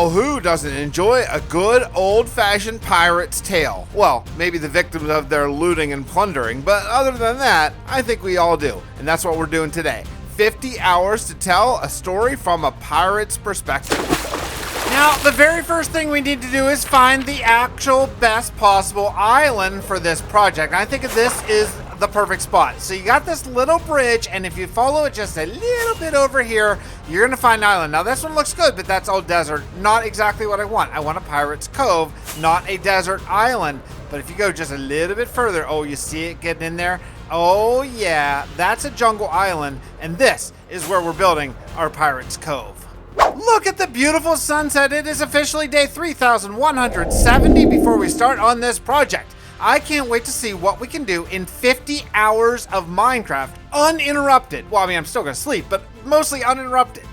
Well, who doesn't enjoy a good old-fashioned pirate's tale? Well, maybe the victims of their looting and plundering, but other than that, I think we all do. And that's what we're doing today. 50 hours to tell a story from a pirate's perspective. Now, the very first thing we need to do is find the actual best possible island for this project. I think this is the perfect spot. So you got this little bridge, and if you follow it just a little bit over here, you're gonna find an island. Now this one looks good, but that's all desert. Not exactly what I want. I want a Pirate's Cove, not a desert island. But if you go just a little bit further, oh, you see it getting in there? Oh yeah, that's a jungle island, and this is where we're building our Pirate's Cove. Look at the beautiful sunset. It is officially day 3,170 before we start on this project. I can't wait to see what we can do in 50 hours of Minecraft uninterrupted. Well, I mean, I'm still gonna sleep, but mostly uninterrupted.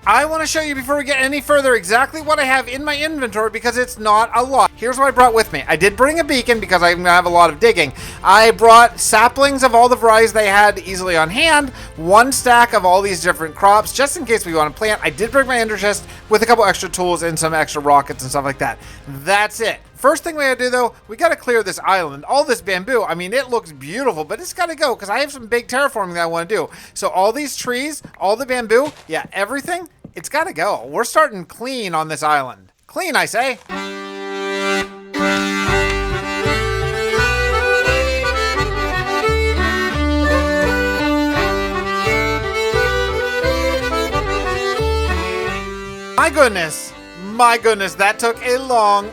I want to show you before we get any further exactly what I have in my inventory because it's not a lot. Here's what I brought with me. I did bring a beacon because I'm going to have a lot of digging. I brought saplings of all the varieties they had easily on hand, 1 stack of all these different crops just in case we want to plant. I did bring my ender chest with a couple extra tools and some extra rockets and stuff like that. That's it. First thing we gotta do though, we gotta clear this island. All this bamboo, I mean, it looks beautiful, but it's gotta go because I have some big terraforming that I wanna do. So all these trees, all the bamboo, yeah, everything, it's gotta go. We're starting clean on this island. Clean, I say. My goodness, that took a long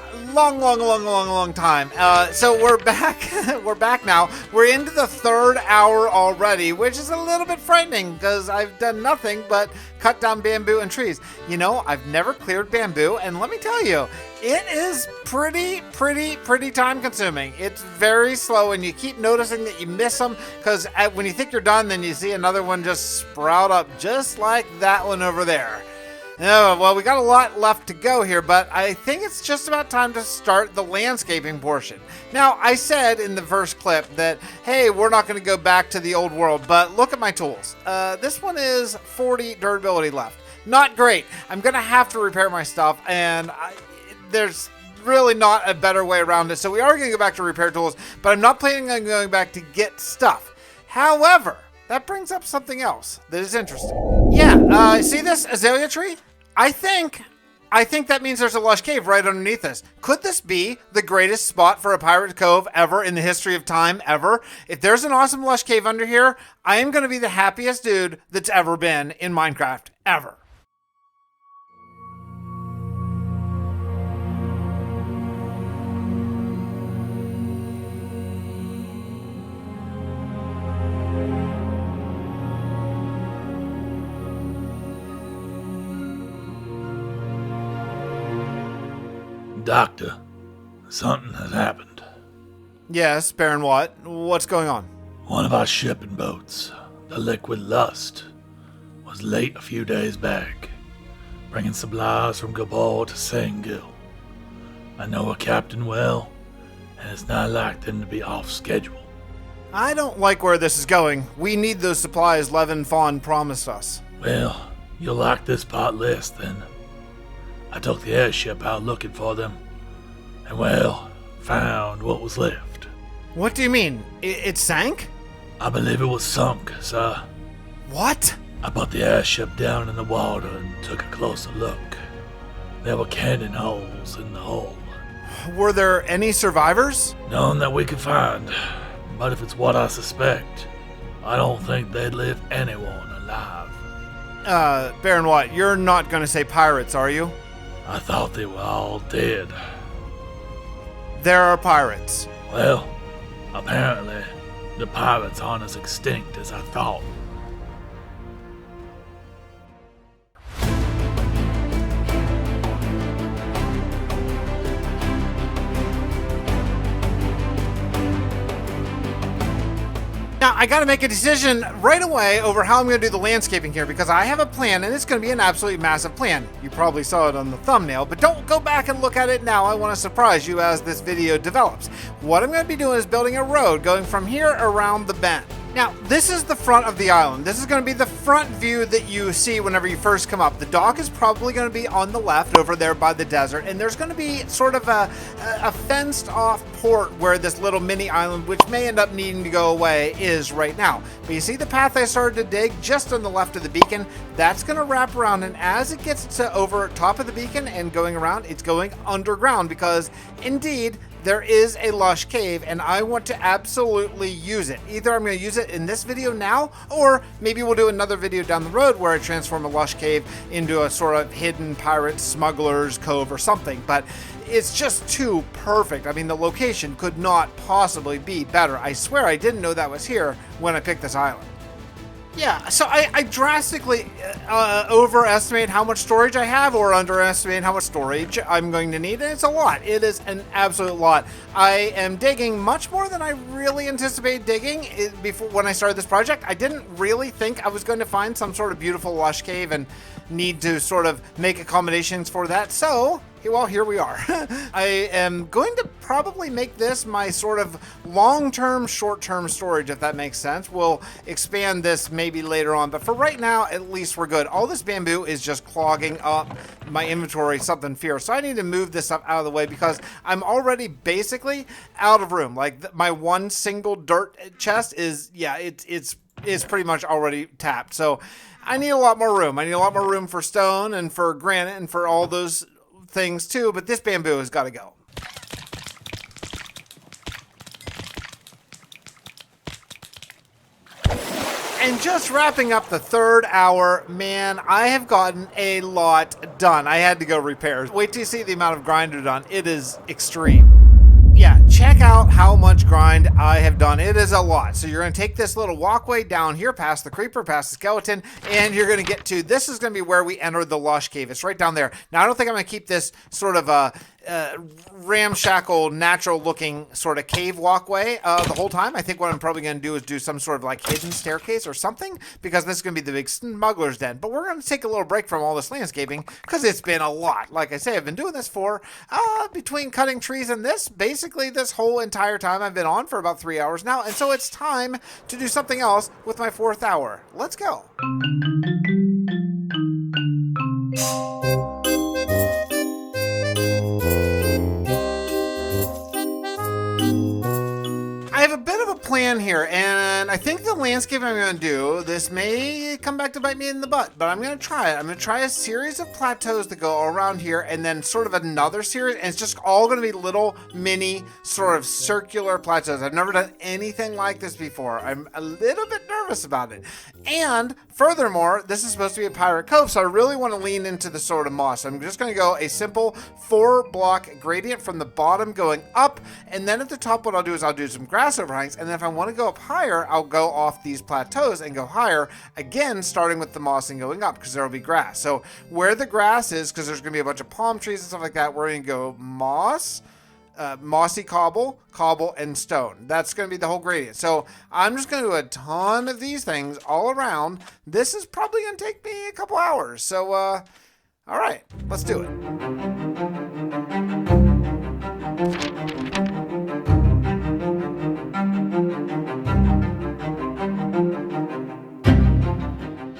time. So we're back. We're back now. We're into the 3rd hour already, which is a little bit frightening because I've done nothing but cut down bamboo and trees. You know, I've never cleared bamboo, and let me tell you, it is pretty time consuming. It's very slow, and you keep noticing that you miss them because when you think you're done, then you see another one just sprout up just like that one over there. Oh, well, we got a lot left to go here, but I think it's just about time to start the landscaping portion. Now, I said in the first clip that, hey, we're not going to go back to the old world, but look at my tools. This one is 40 durability left. Not great. I'm going to have to repair my stuff, and there's really not a better way around it. So we are going to go back to repair tools, but I'm not planning on going back to get stuff. However, that brings up something else that is interesting. Yeah, see this azalea tree? I think that means there's a lush cave right underneath us. Could this be the greatest spot for a Pirate Cove ever in the history of time ever? If there's an awesome lush cave under here, I am going to be the happiest dude that's ever been in Minecraft, ever. Doctor, something has happened. Yes, Baron Watt. What's going on? One of our shipping boats, the Liquid Lust, was late a few days back, bringing supplies from Gabor to Sangil. I know a captain well, and it's not like them to be off schedule. I don't like where this is going. We need those supplies Levin Fawn promised us. Well, you'll like this part less then. I took the airship out looking for them, and well, found what was left. What do you mean? It sank? I believe it was sunk, sir. What? I put the airship down in the water and took a closer look. There were cannon holes in the hull. Were there any survivors? None that we could find, but if it's what I suspect, I don't think they'd leave anyone alive. Baron Watt, you're not gonna say pirates, are you? I thought they were all dead. There are pirates. Well, apparently, the pirates aren't as extinct as I thought. Now, I gotta make a decision right away over how I'm gonna do the landscaping here because I have a plan and it's gonna be an absolutely massive plan. You probably saw it on the thumbnail, but don't go back and look at it now. I wanna surprise you as this video develops. What I'm gonna be doing is building a road going from here around the bend. Now, this is the front of the island. This is going to be the front view that you see whenever you first come up. The dock is probably going to be on the left over there by the desert, and there's going to be sort of a fenced-off port where this little mini island, which may end up needing to go away, is right now. But you see the path I started to dig just on the left of the beacon? That's going to wrap around, and as it gets to over top of the beacon and going around, it's going underground because, indeed, there is a lush cave, and I want to absolutely use it. Either I'm going to use it in this video now, or maybe we'll do another video down the road where I transform a lush cave into a sort of hidden pirate smuggler's cove or something. But it's just too perfect. I mean, the location could not possibly be better. I swear I didn't know that was here when I picked this island. Yeah, so I drastically overestimate how much storage I have or underestimate how much storage I'm going to need, and it's a lot. It is an absolute lot. I am digging much more than I really anticipated digging before when I started this project. I didn't really think I was going to find some sort of beautiful lush cave and need to sort of make accommodations for that, so well, here we are. I am going to probably make this my sort of long-term, short-term storage, if that makes sense. We'll expand this maybe later on, but for right now, at least we're good. All this bamboo is just clogging up my inventory something fierce, so I need to move this stuff out of the way because I'm already basically out of room. Like, my one single dirt chest is, yeah, it's pretty much already tapped, so I need a lot more room. I need a lot more room for stone and for granite and for all those things too, but this bamboo has got to go. And just wrapping up the third hour, man, I have gotten a lot done. I had to go repair. Wait till you see the amount of grind I've done. It is extreme. Yeah, check out how much grind I have done. It is a lot. So you're going to take this little walkway down here past the creeper, past the skeleton, and you're going to get to, this is going to be where we enter the lush cave. It's right down there. Now, I don't think I'm going to keep this sort of a ramshackle, natural looking sort of cave walkway the whole time. I think what I'm probably going to do is do some sort of like hidden staircase or something, because this is going to be the big smuggler's den. But we're going to take a little break from all this landscaping because it's been a lot. Like I say, I've been doing this for between cutting trees and this, basically this whole entire time I've been on for about 3 hours now. And so it's time to do something else with my fourth hour. Let's go. I have a bit of a plan here, and I think the landscape I'm going to do, this may come back to bite me in the butt, but I'm going to try it. I'm going to try a series of plateaus that go around here, and then sort of another series, and it's just all going to be little mini sort of circular plateaus. I've never done anything like this before. I'm a little bit nervous about it. And furthermore, this is supposed to be a Pirate Cove, so I really want to lean into the sort of moss. I'm just going to go a simple 4-block gradient from the bottom going up, and then at the top what I'll do is I'll do some grass overhangs, and then if I want to go up higher, I'll go off these plateaus and go higher, again starting with the moss and going up because there will be grass. So where the grass is, because there's going to be a bunch of palm trees and stuff like that, we're going to go moss, mossy cobble, and stone. That's going to be the whole gradient. So I'm just going to do a ton of these things all around. This is probably going to take me a couple hours. So, all right, let's do it.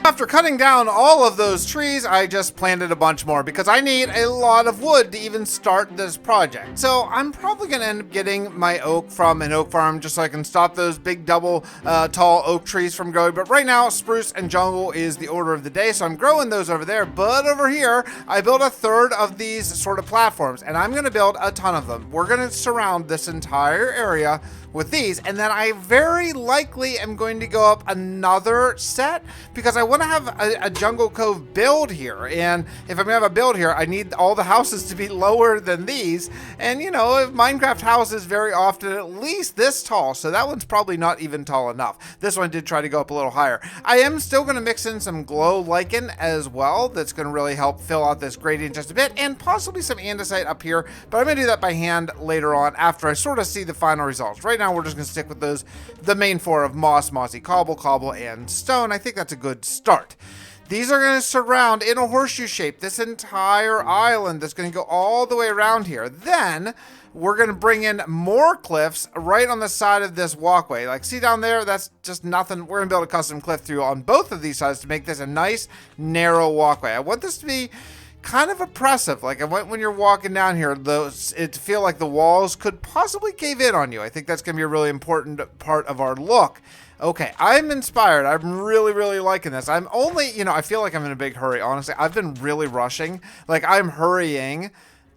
After cutting down all of those trees, I just planted a bunch more because I need a lot of wood to even start this project. So I'm probably going to end up getting my oak from an oak farm just so I can stop those big double tall oak trees from growing. But right now, spruce and jungle is the order of the day, so I'm growing those over there. But over here, I built a third of these sort of platforms, and I'm going to build a ton of them. We're going to surround this entire area with these, and then I very likely am going to go up another set because I want to have a jungle cove build here, and if I'm gonna have a build here, I need all the houses to be lower than these, and you know, if Minecraft houses very often at least this tall, so that one's probably not even tall enough. This one did try to go up a little higher. I am still going to mix in some glow lichen as well. That's going to really help fill out this gradient just a bit, and possibly some andesite up here, but I'm going to do that by hand later on after I sort of see the final results. Right now we're just going to stick with those, the main four of moss, mossy cobble, and stone. I think that's a good start. These are going to surround in a horseshoe shape this entire island that's going to go all the way around here. Then we're going to bring in more cliffs right on the side of this walkway. Like, see down there? That's just nothing. We're going to build a custom cliff through on both of these sides to make this a nice, narrow walkway. I want this to be kind of oppressive. Like, I want when you're walking down here, it to feel like the walls could possibly cave in on you. I think that's going to be a really important part of our look. Okay, I'm inspired. I'm really, really liking this. I'm only, I feel like I'm in a big hurry. Honestly, I've been really rushing. Like, I'm hurrying.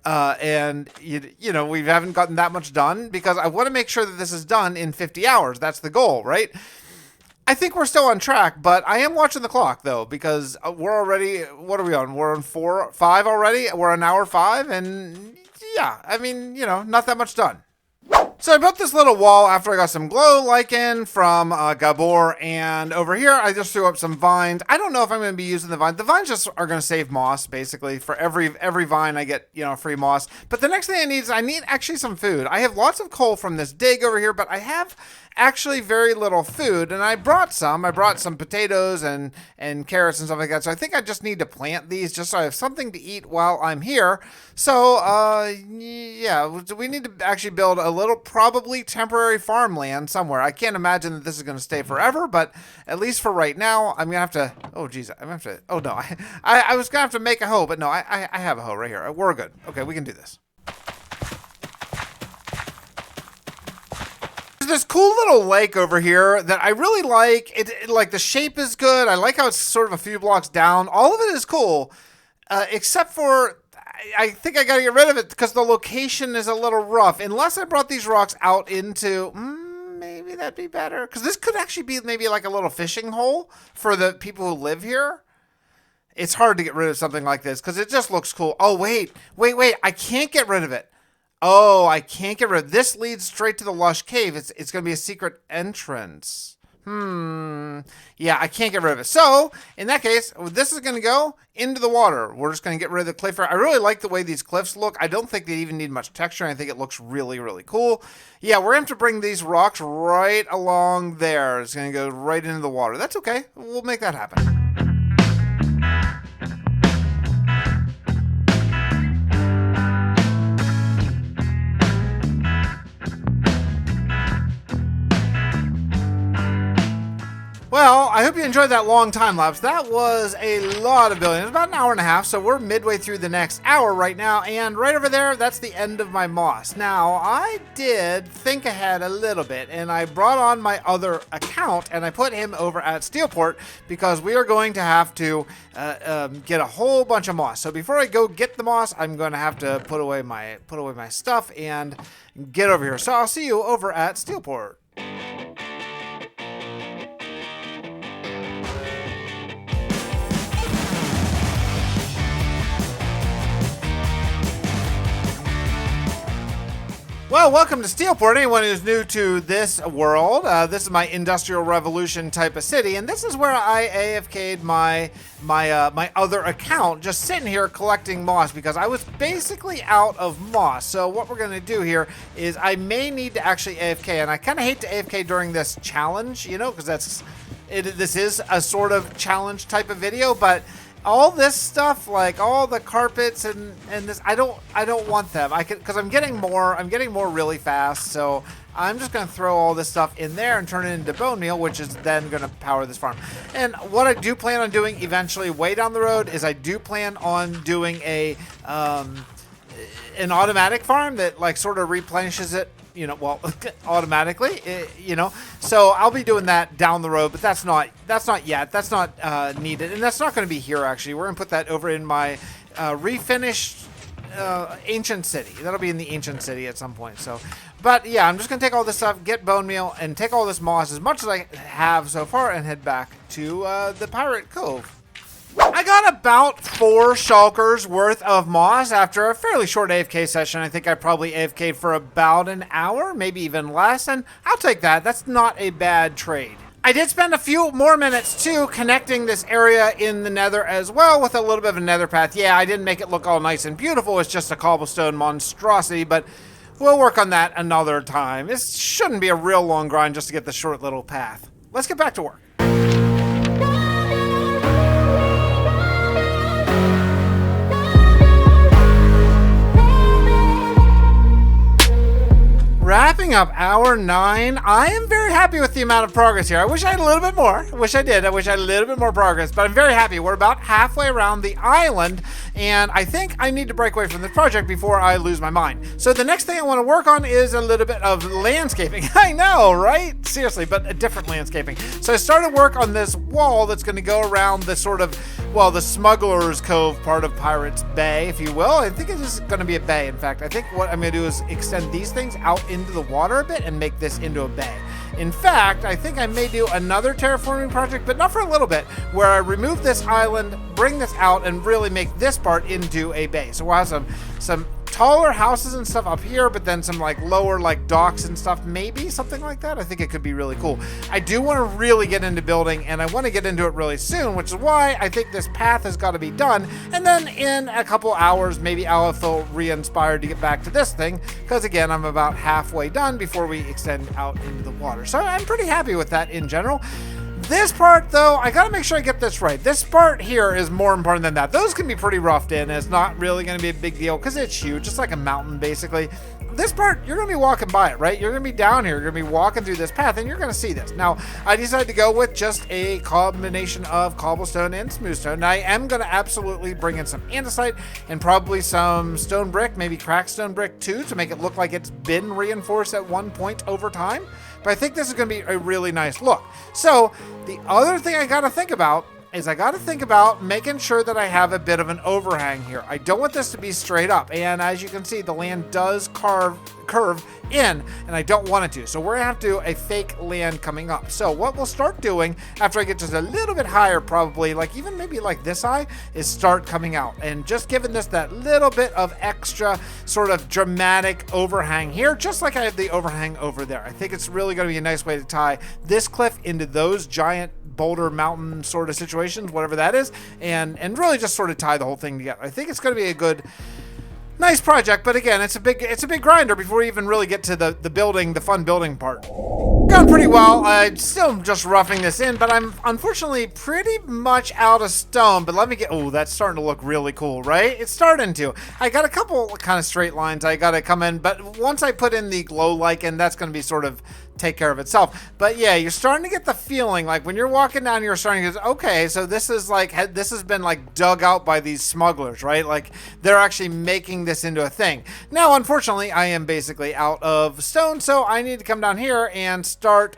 And we haven't gotten that much done because I want to make sure that this is done in 50 hours. That's the goal, right? I think we're still on track, but I am watching the clock though, because we're already, what are we on? We're on 5 already. We're on hour 5 and yeah, I mean, not that much done. So I built this little wall after I got some glow lichen from Gabor, and over here I just threw up some vines. I don't know if I'm going to be using the vines. The vines just are going to save moss, basically. For every vine I get, free moss. But the next thing I need actually some food. I have lots of coal from this dig over here, but I have actually very little food, and I brought some. I brought some potatoes and carrots and stuff like that. So I think I just need to plant these just so I have something to eat while I'm here. So, yeah, we need to actually build a little, probably temporary farmland somewhere. I can't imagine that this is going to stay forever, but at least for right now, I'm going to have to, oh, geez, I'm going to have to, oh, no, I was going to have to make a hoe, but no, I have a hoe right here. We're good. Okay, we can do this. There's this cool little lake over here that I really like. It like the shape is good. I like how it's sort of a few blocks down. All of it is cool, except for I think I got to get rid of it because the location is a little rough. Unless I brought these rocks out into, maybe that'd be better. Because this could actually be maybe like a little fishing hole for the people who live here. It's hard to get rid of something like this because it just looks cool. Oh, wait. I can't get rid of it. Oh, I can't get rid of it. This leads straight to the lush cave. It's going to be a secret entrance. Yeah, I can't get rid of it. So, in that case, this is going to go into the water. We're just going to get rid of the cliff. I really like the way these cliffs look. I don't think they even need much texture. I think it looks really, really cool. Yeah, we're going to have to bring these rocks right along there. It's going to go right into the water. That's okay. We'll make that happen. Well, I hope you enjoyed that long time lapse. That was a lot of building. It was about an hour and a half, so we're midway through the next hour right now, and right over there, that's the end of my moss. Now, I did think ahead a little bit, and I brought on my other account, and I put him over at Steelport, because we are going to have to get a whole bunch of moss. So before I go get the moss, I'm going to have to put away my stuff and get over here. So I'll see you over at Steelport. Well, welcome to Steelport. Anyone who's new to this world, this is my Industrial Revolution type of city, and this is where I AFK'd my other account, just sitting here collecting moss because I was basically out of moss. So what we're going to do here is I may need to actually AFK, and I kind of hate to AFK during this challenge, because this is a sort of challenge type of video, but all this stuff, like all the carpets and this, I don't want them. Because I'm getting more really fast. So I'm just going to throw all this stuff in there and turn it into bone meal, which is then going to power this farm. And what I do plan on doing eventually, way down the road, is I do plan on doing an automatic farm that like sort of replenishes it. Automatically, so I'll be doing that down the road, but that's not yet. That's not needed, and that's not going to be here. Actually, we're going to put that over in my refinished ancient city. That'll be in the ancient city at some point. So, but yeah, I'm just going to take all this stuff, get bone meal, and take all this moss as much as I have so far, and head back to the Pirate Cove. I got about 4 shulkers worth of moss after a fairly short AFK session. I think I probably AFK'd for about an hour, maybe even less, and I'll take that. That's not a bad trade. I did spend a few more minutes, too, connecting this area in the nether as well with a little bit of a nether path. Yeah, I didn't make it look all nice and beautiful. It's just a cobblestone monstrosity, but we'll work on that another time. This shouldn't be a real long grind just to get the short little path. Let's get back to work. Wrapping up hour 9, I am very happy with the amount of progress here. I wish I had a little bit more. I wish I did. I wish I had a little bit more progress, but I'm very happy. We're about halfway around the island, and I think I need to break away from this project before I lose my mind. So the next thing I want to work on is a little bit of landscaping. I know, right? Seriously, but a different landscaping. So I started work on this wall that's going to go around the sort of, well, the Smuggler's Cove part of Pirate's Bay, if you will. I think it is going to be a bay, in fact. I think what I'm going to do is extend these things out into the water a bit and make this into a bay. In fact, I think I may do another terraforming project, but not for a little bit, where I remove this island, bring this out, and really make this part into a bay. So we'll have some taller houses and stuff up here, but then some like lower like docks and stuff, maybe something like that. I think it could be really cool. I do want to really get into building, and I want to get into it really soon, which is why I think this path has got to be done. And then in a couple hours, maybe I'll feel re-inspired to get back to this thing, because again, I'm about halfway done before we extend out into the water. So I'm pretty happy with that in general. This part, though, I gotta make sure I get this right. This part here is more important than that. Those can be pretty roughed in. It's not really gonna be a big deal because it's huge, just like a mountain, basically. This part, you're gonna be walking by it, right? You're gonna be down here, you're gonna be walking through this path, and you're gonna see this. Now, I decided to go with just a combination of cobblestone and smoothstone. Now, I am gonna absolutely bring in some andesite and probably some stone brick, maybe cracked stone brick too, to make it look like it's been reinforced at one point over time. But I think this is going to be a really nice look. So the other thing I got to think about is I got to think about making sure that I have a bit of an overhang here. I don't want this to be straight up. And as you can see, the land does curve in, and I don't want it to. So we're gonna have to do a fake land coming up. So what we'll start doing after I get just a little bit higher, probably like even maybe like this high, is start coming out and just giving this that little bit of extra sort of dramatic overhang here, just like I have the overhang over there. I think it's really going to be a nice way to tie this cliff into those giant boulder mountain sort of situations, whatever that is, and really just sort of tie the whole thing together. I think it's going to be a good, nice project, but again, it's a big grinder before we even really get to the building, the fun building part. Gone pretty well. I'm still just roughing this in, but I'm unfortunately pretty much out of stone. But let me get, oh, that's starting to look really cool, right? It's starting to. I got a couple kind of straight lines I got to come in, but once I put in the glow lichen, that's going to be sort of take care of itself. But yeah, you're starting to get the feeling like when you're walking down, you're starting to go, okay, so this is like, this has been like dug out by these smugglers, right? Like they're actually making this into a thing. Now, unfortunately, I am basically out of stone, so I need to come down here and start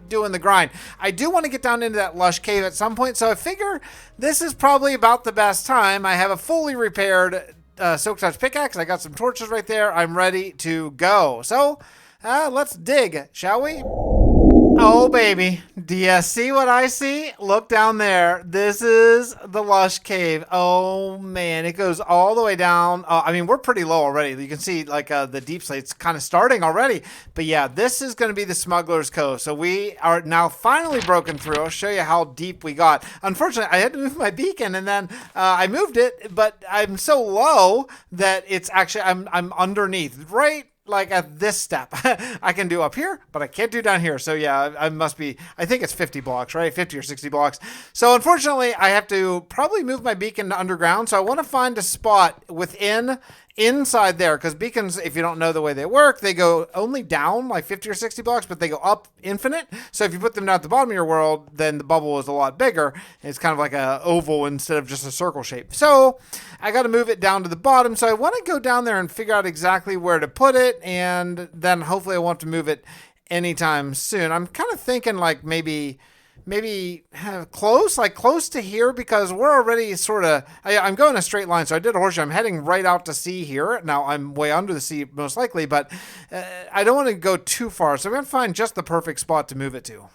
doing the grind. I do want to get down into that lush cave at some point, so I figure this is probably about the best time. I have a fully repaired Silk Touch pickaxe. I got some torches right there. I'm ready to go. So let's dig, shall we? Oh, baby. Do you see what I see? Look down there. This is the lush cave. Oh, man. It goes all the way down. I mean, we're pretty low already. You can see, like, the deep slate's kind of starting already. But, yeah, this is going to be the Smuggler's Cove. So we are now finally broken through. I'll show you how deep we got. Unfortunately, I had to move my beacon, and then I moved it. But I'm so low that it's actually, I'm underneath, right? Like at this step I can do up here, but I can't do down here. So yeah, I must be, I think it's 50 blocks, right? 50 or 60 blocks. So unfortunately I have to probably move my beacon to underground. So I want to find a spot inside there, because beacons, if you don't know the way they work, they go only down like 50 or 60 blocks, but they go up infinite. So if you put them down at the bottom of your world, then the bubble is a lot bigger. It's kind of like a oval instead of just a circle shape. So I got to move it down to the bottom. So I want to go down there and figure out exactly where to put it, and then hopefully I won't have to move it anytime soon. I'm kind of thinking like maybe close to here, because we're already sort of, I'm going a straight line. So I did a horseshoe. I'm heading right out to sea here. Now I'm way under the sea most likely, but I don't want to go too far. So I'm going to find just the perfect spot to move it to.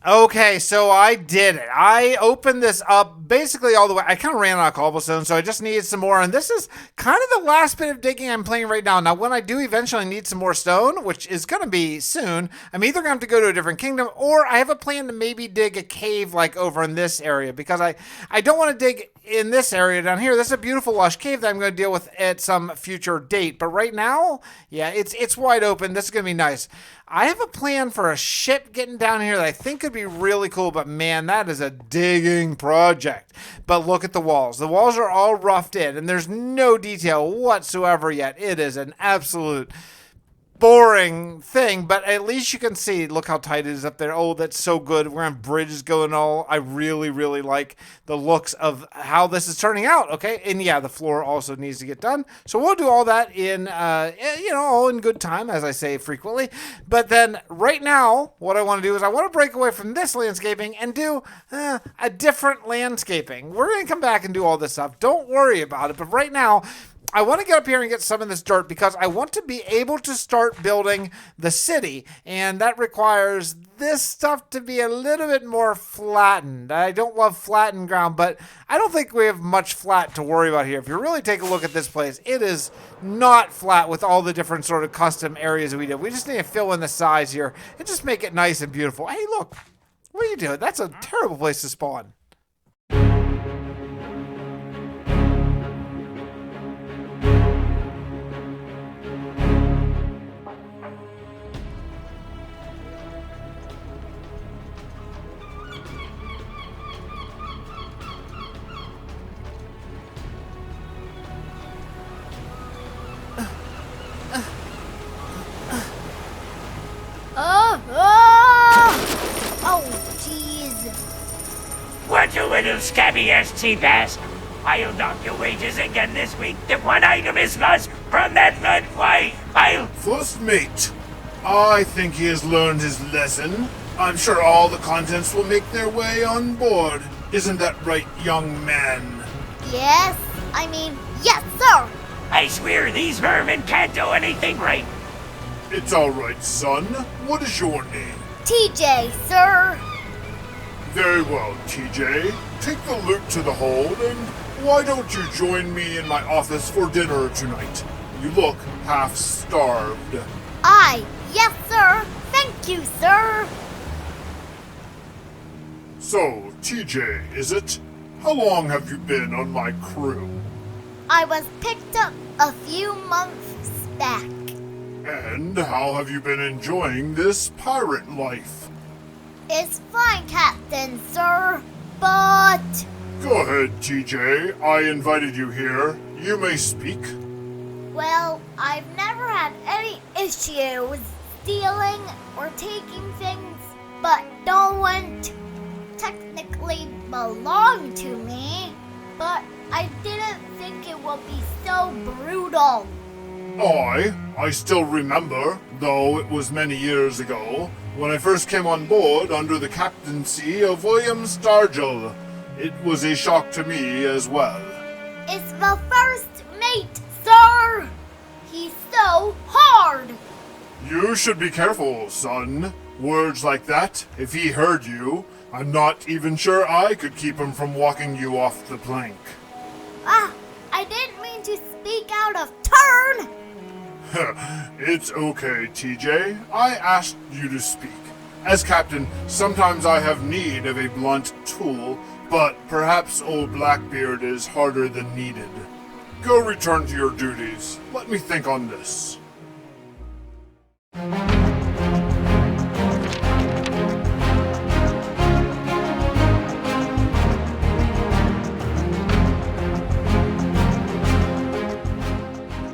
Okay, so I did it. I opened this up basically all the way. I kind of ran out of cobblestone, so I just needed some more. And this is kind of the last bit of digging I'm playing right now. Now, when I do eventually need some more stone, which is going to be soon, I'm either going to have to go to a different kingdom, or I have a plan to maybe dig a cave like over in this area, because I don't want to dig in this area down here. This is a beautiful lush cave that I'm going to deal with at some future date. But right now, yeah, it's wide open. This is going to be nice. I have a plan for a ship getting down here that I think could be really cool, but man, that is a digging project. But look at the walls. The walls are all roughed in, and there's no detail whatsoever yet. It is an absolute boring thing, but at least you can see, look how tight it is up there. Oh, that's so good. We're on bridges going all. I really, really like the looks of how this is turning out, okay? And yeah, the floor also needs to get done. So we'll do all that in, all in good time, as I say frequently. But then right now, what I want to do is I want to break away from this landscaping and do a different landscaping. We're going to come back and do all this stuff. Don't worry about it. But right now, I want to get up here and get some of this dirt because I want to be able to start building the city, and that requires this stuff to be a little bit more flattened. I don't love flattened ground, but I don't think we have much flat to worry about here. If you really take a look at this place, it is not flat with all the different sort of custom areas we did. We just need to fill in the size here and just make it nice and beautiful. Hey, look, what are you doing? That's a terrible place to spawn. What a little scabby-ass cheap-ass. I'll knock your wages again this week. The one item is lost from that blood. Why, First mate, I think he has learned his lesson. I'm sure all the contents will make their way on board. Isn't that right, young man? Yes, sir. I swear these vermin can't do anything right. It's all right, son. What is your name? TJ, sir. Very well, TJ. Take the loot to the hold, and why don't you join me in my office for dinner tonight? You look half-starved. Yes, sir. Thank you, sir. So, TJ, is it? How long have you been on my crew? I was picked up a few months back. And how have you been enjoying this pirate life? It's fine, Captain, sir, but... Go ahead, TJ. I invited you here. You may speak. Well, I've never had any issues stealing or taking things, but no one technically belonged to me. But I didn't think it would be so brutal. I still remember, though it was many years ago, when I first came on board under the captaincy of William Stargell. It was a shock to me as well. It's the first mate, sir! He's so hard! You should be careful, son. Words like that, if he heard you, I'm not even sure I could keep him from walking you off the plank. I didn't mean to speak out of turn! It's okay, TJ. I asked you to speak. As captain, sometimes I have need of a blunt tool, but perhaps old Blackbeard is harder than needed. Go return to your duties. Let me think on this.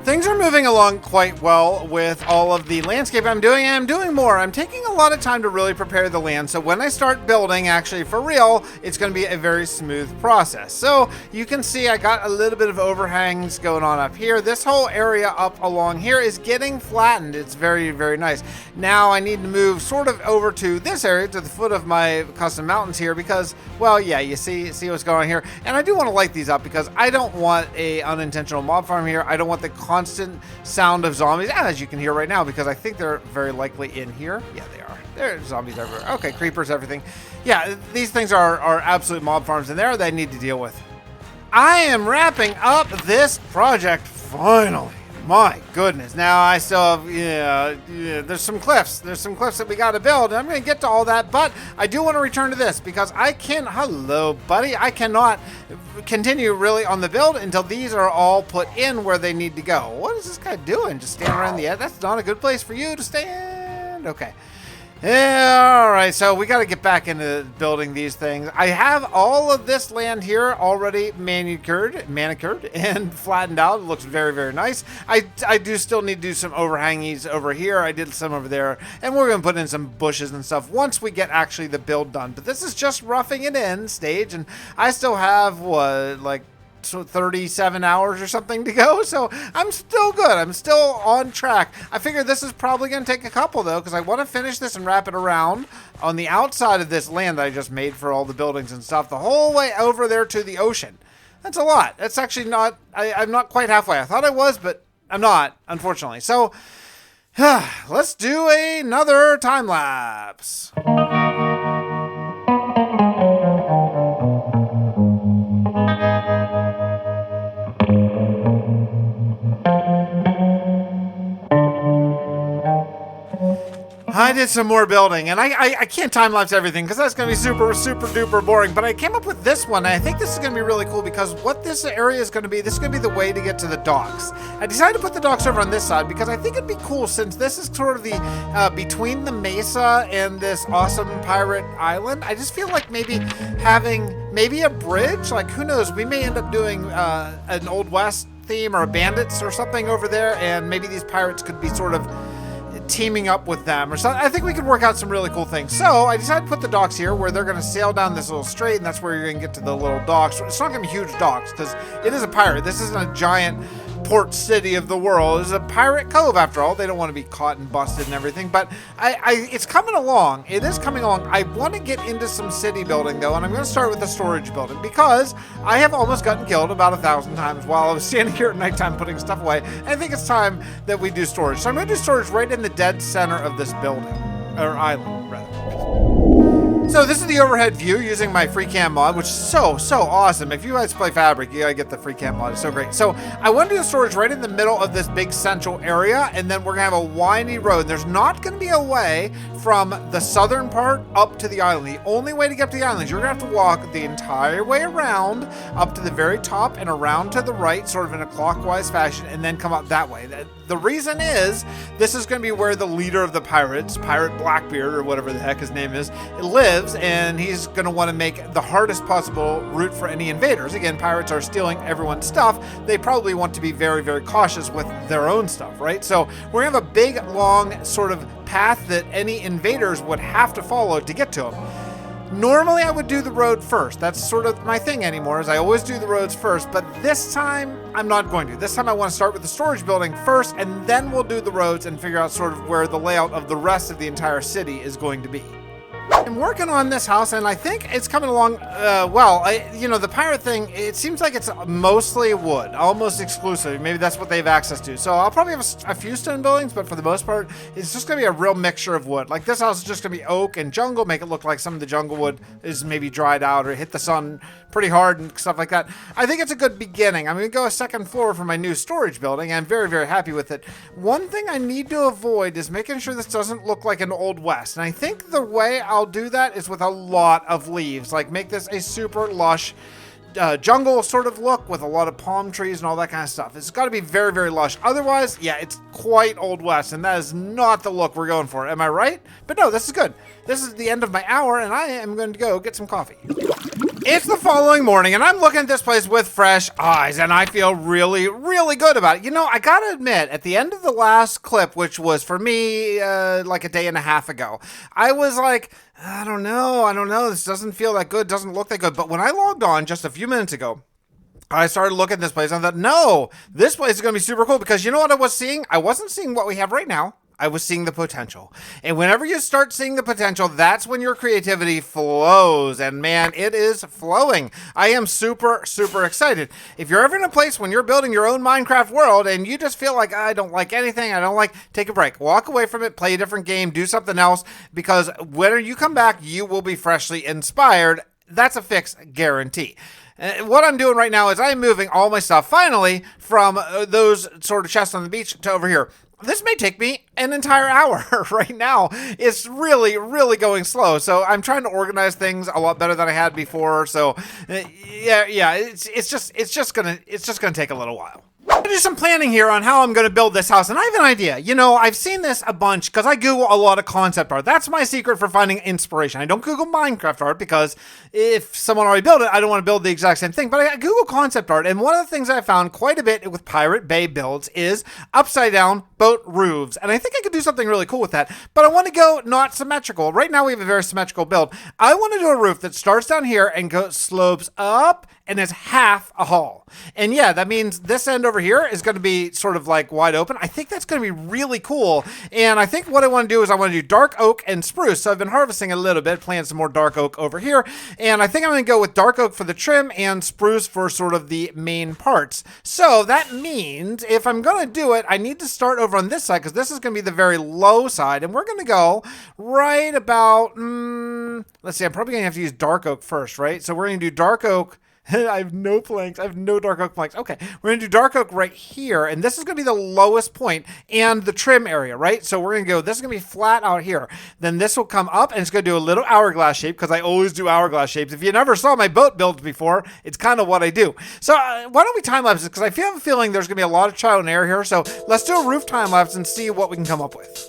Things are moving along quite well with all of the landscape I'm doing, and I'm doing more. I'm taking a lot of time to really prepare the land, so when I start building, actually for real, it's going to be a very smooth process. So you can see I got a little bit of overhangs going on up here. This whole area up along here is getting flattened. It's very, very nice. Now I need to move sort of over to this area, to the foot of my custom mountains here, because, well, yeah, you see what's going on here. And I do want to light these up because I don't want a unintentional mob farm here. I don't want the constant sound of zombies, as you can hear right now, because I think they're very likely in here. Yeah, they are. There are zombies everywhere. Okay, creepers, everything. Yeah, these things are absolute mob farms, and there they need to deal with. I am wrapping up this project finally. My goodness. Now I still have, there's some cliffs. There's some cliffs that we got to build, and I'm going to get to all that, but I do want to return to this because hello, buddy. I cannot continue really on the build until these are all put in where they need to go. What is this guy doing? Just standing around the edge? That's not a good place for you to stand. Okay. Yeah, all right, so we got to get back into building these things. I have all of this land here already manicured and flattened out. It looks very, very nice. I do still need to do some overhangies over here. I did some over there, and we're going to put in some bushes and stuff once we get actually the build done. But this is just roughing it in stage, and I still have, what, like, so 37 hours or something to go, so I'm still good. I'm still on track. I figure this is probably going to take a couple, though, because I want to finish this and wrap it around on the outside of this land that I just made for all the buildings and stuff, the whole way over there to the ocean. That's a lot. That's actually not, I'm not quite halfway. I thought I was, but I'm not, unfortunately. So, let's do another time lapse. I did some more building, and I can't time-lapse everything because that's going to be super, super duper boring, but I came up with this one, and I think this is going to be really cool because what this area is going to be, this is going to be the way to get to the docks. I decided to put the docks over on this side because I think it'd be cool since this is sort of the, between the mesa and this awesome pirate island. I just feel like maybe having maybe a bridge, like who knows, we may end up doing an Old West theme or a bandits or something over there, and maybe these pirates could be sort of teaming up with them or something. I think we could work out some really cool things. So I decided to put the docks here where they're going to sail down this little strait, and that's where you're going to get to the little docks. It's not going to be huge docks because it is a pirate. This isn't a giant port city of the world. It's a pirate cove after all. They don't want to be caught and busted and everything, but it's coming along. It is coming along. I want to get into some city building though, and I'm going to start with the storage building because I have almost gotten killed about 1,000 times while I was standing here at nighttime putting stuff away. And I think it's time that we do storage. So I'm going to do storage right in the dead center of this building, or island rather. So this is the overhead view using my free cam mod, which is so awesome. If you guys play Fabric, you gotta get the free cam mod. It's so great. So I want to do the storage right in the middle of this big central area, and then we're gonna have a windy road. There's not gonna be a way from the southern part up to the island. The only way to get to the island is you're gonna have to walk the entire way around up to the very top and around to the right, sort of in a clockwise fashion, and then come up that way. The reason is this is going to be where the leader of the pirates, Pirate Blackbeard or whatever the heck his name is, lives, and he's going to want to make the hardest possible route for any invaders. Again, pirates are stealing everyone's stuff. They probably want to be very, very cautious with their own stuff, right? So we're going to have a big, long sort of path that any invaders would have to follow to get to him. Normally I would do the road first. That's sort of my thing anymore, is I always do the roads first, but this time I'm not going to. This time I want to start with the storage building first, and then we'll do the roads and figure out sort of where the layout of the rest of the entire city is going to be. I'm working on this house, and I think it's coming along well. The pirate thing, it seems like it's mostly wood, almost exclusively. Maybe that's what they have access to. So I'll probably have a few stone buildings, but for the most part, it's just going to be a real mixture of wood. Like this house is just going to be oak and jungle, make it look like some of the jungle wood is maybe dried out or hit the sun pretty hard and stuff like that. I think it's a good beginning. I'm going to go a second floor for my new storage building. I'm very, very happy with it. One thing I need to avoid is making sure this doesn't look like an Old West. And I think the way I'll do that is with a lot of leaves. Like make this a super lush jungle sort of look with a lot of palm trees and all that kind of stuff. It's got to be very, very lush. Otherwise, yeah, it's quite Old West, and that is not the look we're going for. Am I right? But no, this is good. This is the end of my hour, and I am going to go get some coffee. It's the following morning, and I'm looking at this place with fresh eyes, and I feel really, really good about it. You know, I gotta admit, at the end of the last clip, which was for me like a day and a half ago, I was like, I don't know, this doesn't feel that good, doesn't look that good. But when I logged on just a few minutes ago, I started looking at this place, and I thought, no, this place is going to be super cool, because you know what I was seeing? I wasn't seeing what we have right now. I was seeing the potential. And whenever you start seeing the potential, that's when your creativity flows. And man, it is flowing. I am super, super excited. If you're ever in a place when you're building your own Minecraft world and you just feel like, I don't like anything, take a break. Walk away from it, play a different game, do something else, because when you come back, you will be freshly inspired. That's a fix guarantee. What I'm doing right now is I'm moving all my stuff finally from those sort of chests on the beach to over here. This may take me an entire hour right now. It's really, really going slow. So I'm trying to organize things a lot better than I had before. So yeah, it's just gonna take a little while. I do some planning here on how I'm going to build this house, and I have an idea. You know, I've seen this a bunch because I Google a lot of concept art. That's my secret for finding inspiration. I don't Google Minecraft art because if someone already built it, I don't want to build the exact same thing. But I Google concept art, and one of the things I found quite a bit with Pirate Bay builds is upside down boat roofs, and I think I could do something really cool with that. But I want to go not symmetrical. Right now we have a very symmetrical build. I want to do a roof that starts down here and slopes up and is half a hall. And yeah, that means this end over here is going to be sort of like wide open. I think that's going to be really cool. And I think what I want to do is I want to do dark oak and spruce. So I've been harvesting a little bit, planting some more dark oak over here. And I think I'm going to go with dark oak for the trim and spruce for sort of the main parts. So that means if I'm going to do it, I need to start over on this side because this is going to be the very low side. And we're going to go right about, let's see, I'm probably going to have to use dark oak first, right? So we're going to do dark oak. I have no planks. I have no dark oak planks. Okay, we're going to do dark oak right here, and this is going to be the lowest point and the trim area, right? So we're going to go, this is going to be flat out here. Then this will come up, and it's going to do a little hourglass shape, because I always do hourglass shapes. If you never saw my boat builds before, it's kind of what I do. So why don't we time-lapse it, because I have a feeling there's going to be a lot of trial and error here. So let's do a roof time-lapse and see what we can come up with.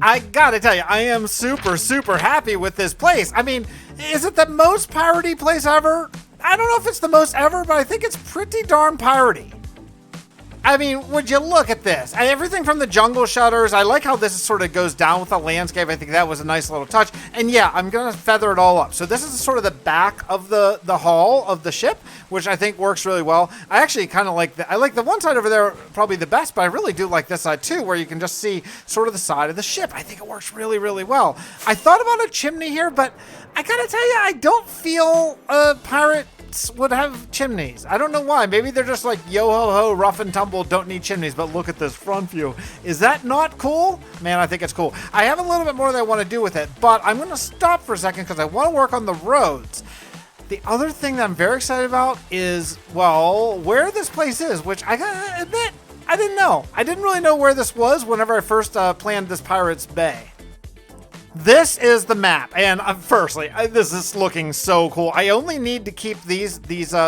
I gotta tell you, I am super, super happy with this place. I mean, is it the most piratey place ever? I don't know if it's the most ever, but I think it's pretty darn piratey. I mean, would you look at this? Everything from the jungle shutters. I like how this sort of goes down with the landscape. I think that was a nice little touch. And yeah, I'm going to feather it all up. So this is sort of the back of the hull of the ship, which I think works really well. I actually kind of like I like the one side over there probably the best, but I really do like this side too, where you can just see sort of the side of the ship. I think it works really, really well. I thought about a chimney here, but I got to tell you, I don't feel a pirate would have chimneys. I don't know why. Maybe they're just like yo ho ho, rough and tumble, don't need chimneys. But look at this front view. Is that not cool? Man, I think it's cool. I have a little bit more that I want to do with it, but I'm going to stop for a second because I want to work on the roads. The other thing that I'm very excited about is, well, where this place is, which I gotta admit, I didn't know. I didn't really know where this was whenever I first planned this Pirates Bay. This is the map, and firstly, this is looking so cool. I only need to keep these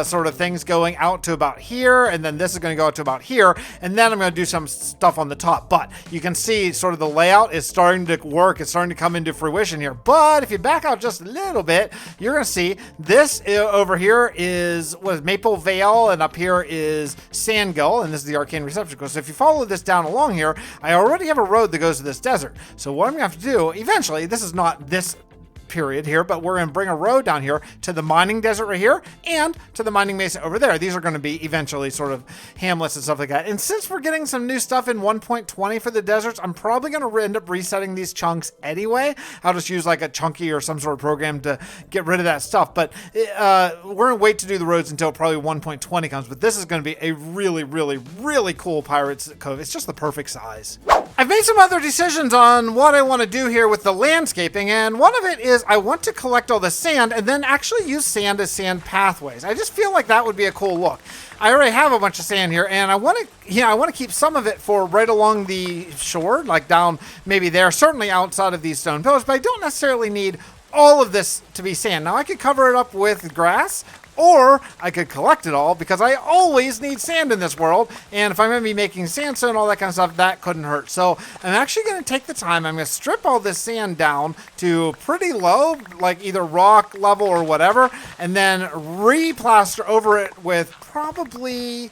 sort of things going out to about here, and then this is going to go out to about here, and then I'm going to do some stuff on the top. But you can see sort of the layout is starting to work. It's starting to come into fruition here. But if you back out just a little bit, you're going to see this over here was Maple Vale, and up here is Sand Gull, and this is the Arcane Receptacle. So if you follow this down along here, I already have a road that goes to this desert. So what I'm going to have to do eventually, this is not this period here, but we're going to bring a road down here to the mining desert right here and to the mining mesa over there. These are going to be eventually sort of hamlets and stuff like that. And since we're getting some new stuff in 1.20 for the deserts, I'm probably going to end up resetting these chunks anyway. I'll just use like a chunky or some sort of program to get rid of that stuff. But we're going to wait to do the roads until probably 1.20 comes. But this is going to be a really, really, really cool Pirates Cove. It's just the perfect size. I've made some other decisions on what I want to do here with the landscaping, and one of it is I want to collect all the sand and then actually use sand as sand pathways. I just feel like that would be a cool look. I already have a bunch of sand here, and I want to keep some of it for right along the shore, like down maybe there, certainly outside of these stone pillars, but I don't necessarily need all of this to be sand. Now I could cover it up with grass, or I could collect it all because I always need sand in this world. And if I'm going to be making sandstone, all that kind of stuff, that couldn't hurt. So I'm actually going to take the time. I'm going to strip all this sand down to pretty low, like either rock level or whatever, and then re-plaster over it with probably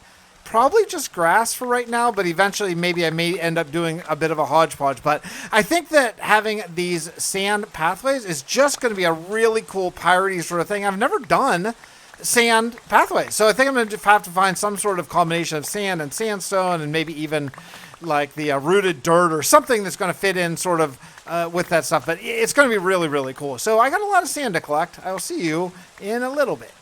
just grass for right now, but eventually maybe I may end up doing a bit of a hodgepodge. But I think that having these sand pathways is just going to be a really cool piratey sort of thing. I've never done sand pathways, so I think I'm going to have to find some sort of combination of sand and sandstone, and maybe even like the rooted dirt or something that's going to fit in sort of with that stuff. But it's going to be really, really cool. So I got a lot of sand to collect. I will see you in a little bit.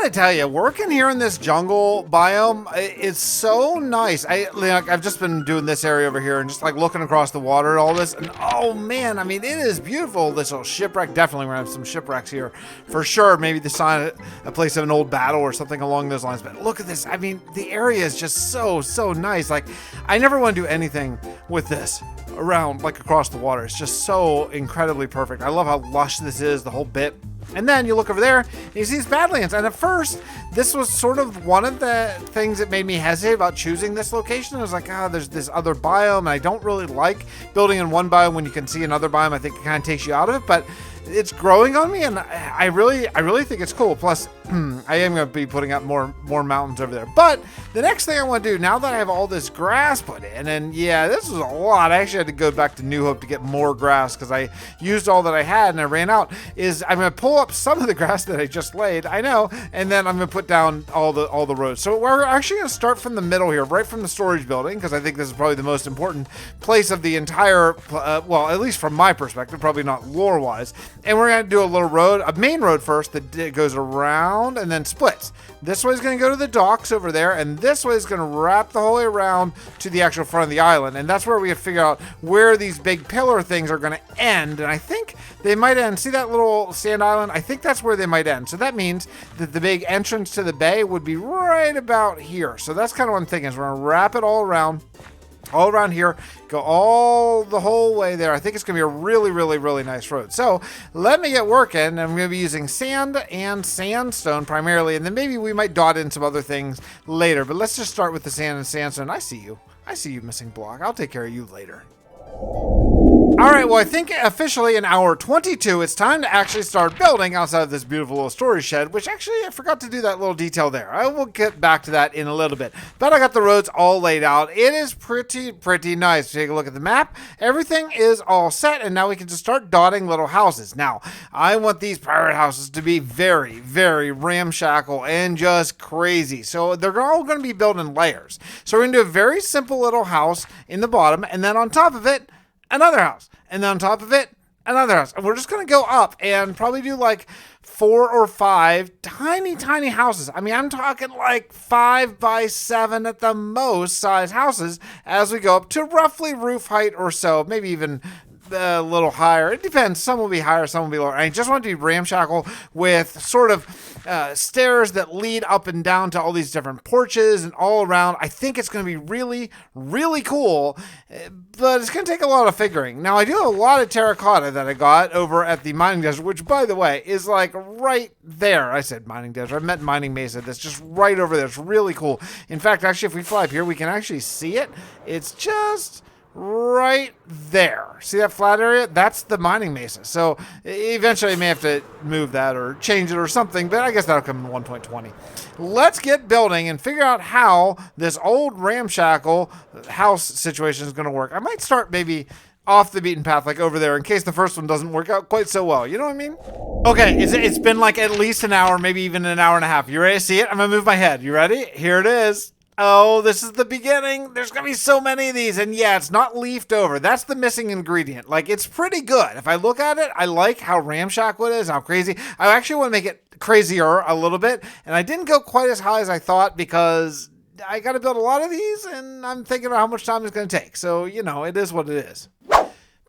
gotta tell you, working here in this jungle biome is so nice. I've just been doing this area over here and just like looking across the water and all this, and oh man, I mean, it is beautiful. This little shipwreck, definitely we're gonna have some shipwrecks here for sure. Maybe the sign a place of an old battle or something along those lines. But look at this. I mean, the area is just so nice. Like, I never want to do anything with this around like across the water. It's just so incredibly perfect. I love how lush this is, the whole bit. And then you look over there and you see these Badlands. And at first, this was sort of one of the things that made me hesitate about choosing this location. I was like, there's this other biome, and I don't really like building in one biome when you can see another biome. I think it kind of takes you out of it, but it's growing on me, and I really think it's cool. Plus, I am going to be putting up more mountains over there. But the next thing I want to do, now that I have all this grass put in, and yeah, this was a lot. I actually had to go back to New Hope to get more grass because I used all that I had and I ran out, is I'm going to pull up some of the grass that I just laid, I know, and then I'm going to put down all the roads. So we're actually going to start from the middle here, right from the storage building, because I think this is probably the most important place of the entire, well, at least from my perspective, probably not lore-wise. And we're going to do a little road, a main road first that goes around and then splits. This way is going to go to the docks over there, and this way is going to wrap the whole way around to the actual front of the island. And that's where we have to figure out where these big pillar things are going to end. And I think they might end. See that little sand island? I think that's where they might end. So that means that the big entrance to the bay would be right about here. So that's kind of what I'm thinking, is we're going to wrap it all around here, go all the whole way there. I think it's going to be a really nice road. So let me get working. I'm going to be using sand and sandstone primarily, and then maybe we might dot in some other things later. But let's just start with the sand and sandstone. I see you, missing block. I'll take care of you later. All right, well, I think officially in hour 22, it's time to actually start building outside of this beautiful little storage shed, which actually I forgot to do that little detail there. I will get back to that in a little bit. But I got the roads all laid out. It is pretty nice. Take a look at the map. Everything is all set, and now we can just start dotting little houses. Now, I want these pirate houses to be very ramshackle and just crazy. So they're all going to be built in layers. So we're going to do a very simple little house in the bottom, and then on top of it, another house, and then on top of it, another house. And we're just going to go up and probably do like 4 or 5 tiny houses. I mean, I'm talking like 5 by 7 at the most size houses as we go up to roughly roof height or so, maybe even a little higher. It depends. Some will be higher, some will be lower. I just want to be ramshackle with sort of stairs that lead up and down to all these different porches and all around. I think it's going to be really cool, but it's going to take a lot of figuring. Now, I do have a lot of terracotta that I got over at the mining desert, which, by the way, is like right there. I said mining desert. I meant mining mesa. That's just right over there. It's really cool. In fact, actually, if we fly up here, we can actually see it. It's just right there. See that flat area? That's the mining mesa. So eventually I may have to move that or change it or something, but I guess that'll come in 1.20. Let's get building and figure out how this old ramshackle house situation is going to work. I might start maybe off the beaten path, like over there, in case the first one doesn't work out quite so well. You know what I mean? Okay, it's been like at least an hour, maybe even an hour and a half. You ready to see it? I'm going to move my head. You ready? Here it is. Oh, this is the beginning. There's going to be so many of these. And yeah, it's not leafed over. That's the missing ingredient. Like, it's pretty good. If I look at it, I like how ramshackle it is, how crazy. I actually want to make it crazier a little bit. And I didn't go quite as high as I thought because I got to build a lot of these. And I'm thinking about how much time it's going to take. So, you know, it is what it is.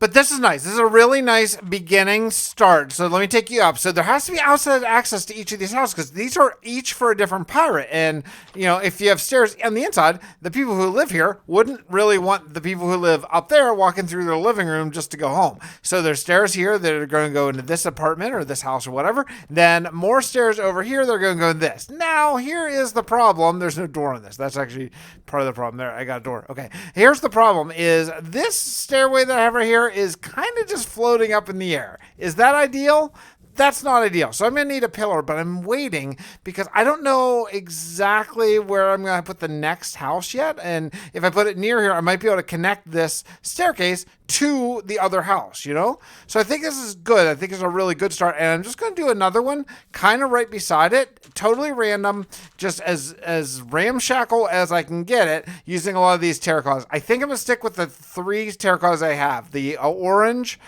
But this is nice. This is a really nice beginning start. So let me take you up. So there has to be outside access to each of these houses because these are each for a different pirate. And, you know, if you have stairs on the inside, the people who live here wouldn't really want the people who live up there walking through their living room just to go home. So there's stairs here that are going to go into this apartment or this house or whatever. Then more stairs over here, they're going to go in this. Now, here is the problem. There's no door on this. That's actually part of the problem. There, I got a door. Okay. Here's the problem is this stairway that I have right here is kind of just floating up in the air. Is that ideal? That's not ideal. So I'm going to need a pillar, but I'm waiting because I don't know exactly where I'm going to put the next house yet. And if I put it near here, I might be able to connect this staircase to the other house, you know? So I think this is good. I think it's a really good start. And I'm just going to do another one kind of right beside it. Totally random, just as ramshackle as I can get it using a lot of these terracottas. I think I'm going to stick with the 3 terracottas I have. The orange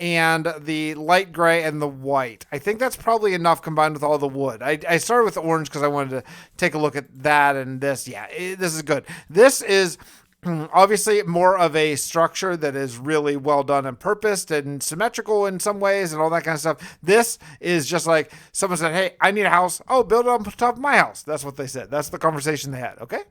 and the light gray and the white. I think that's probably enough combined with all the wood. I started with the orange because I wanted to take a look at that and this. Yeah, this is good. This is obviously more of a structure that is really well done and purposed and symmetrical in some ways and all that kind of stuff. This is just like someone said, hey, I need a house. Oh, build it on top of my house. That's what they said. That's the conversation they had. Okay.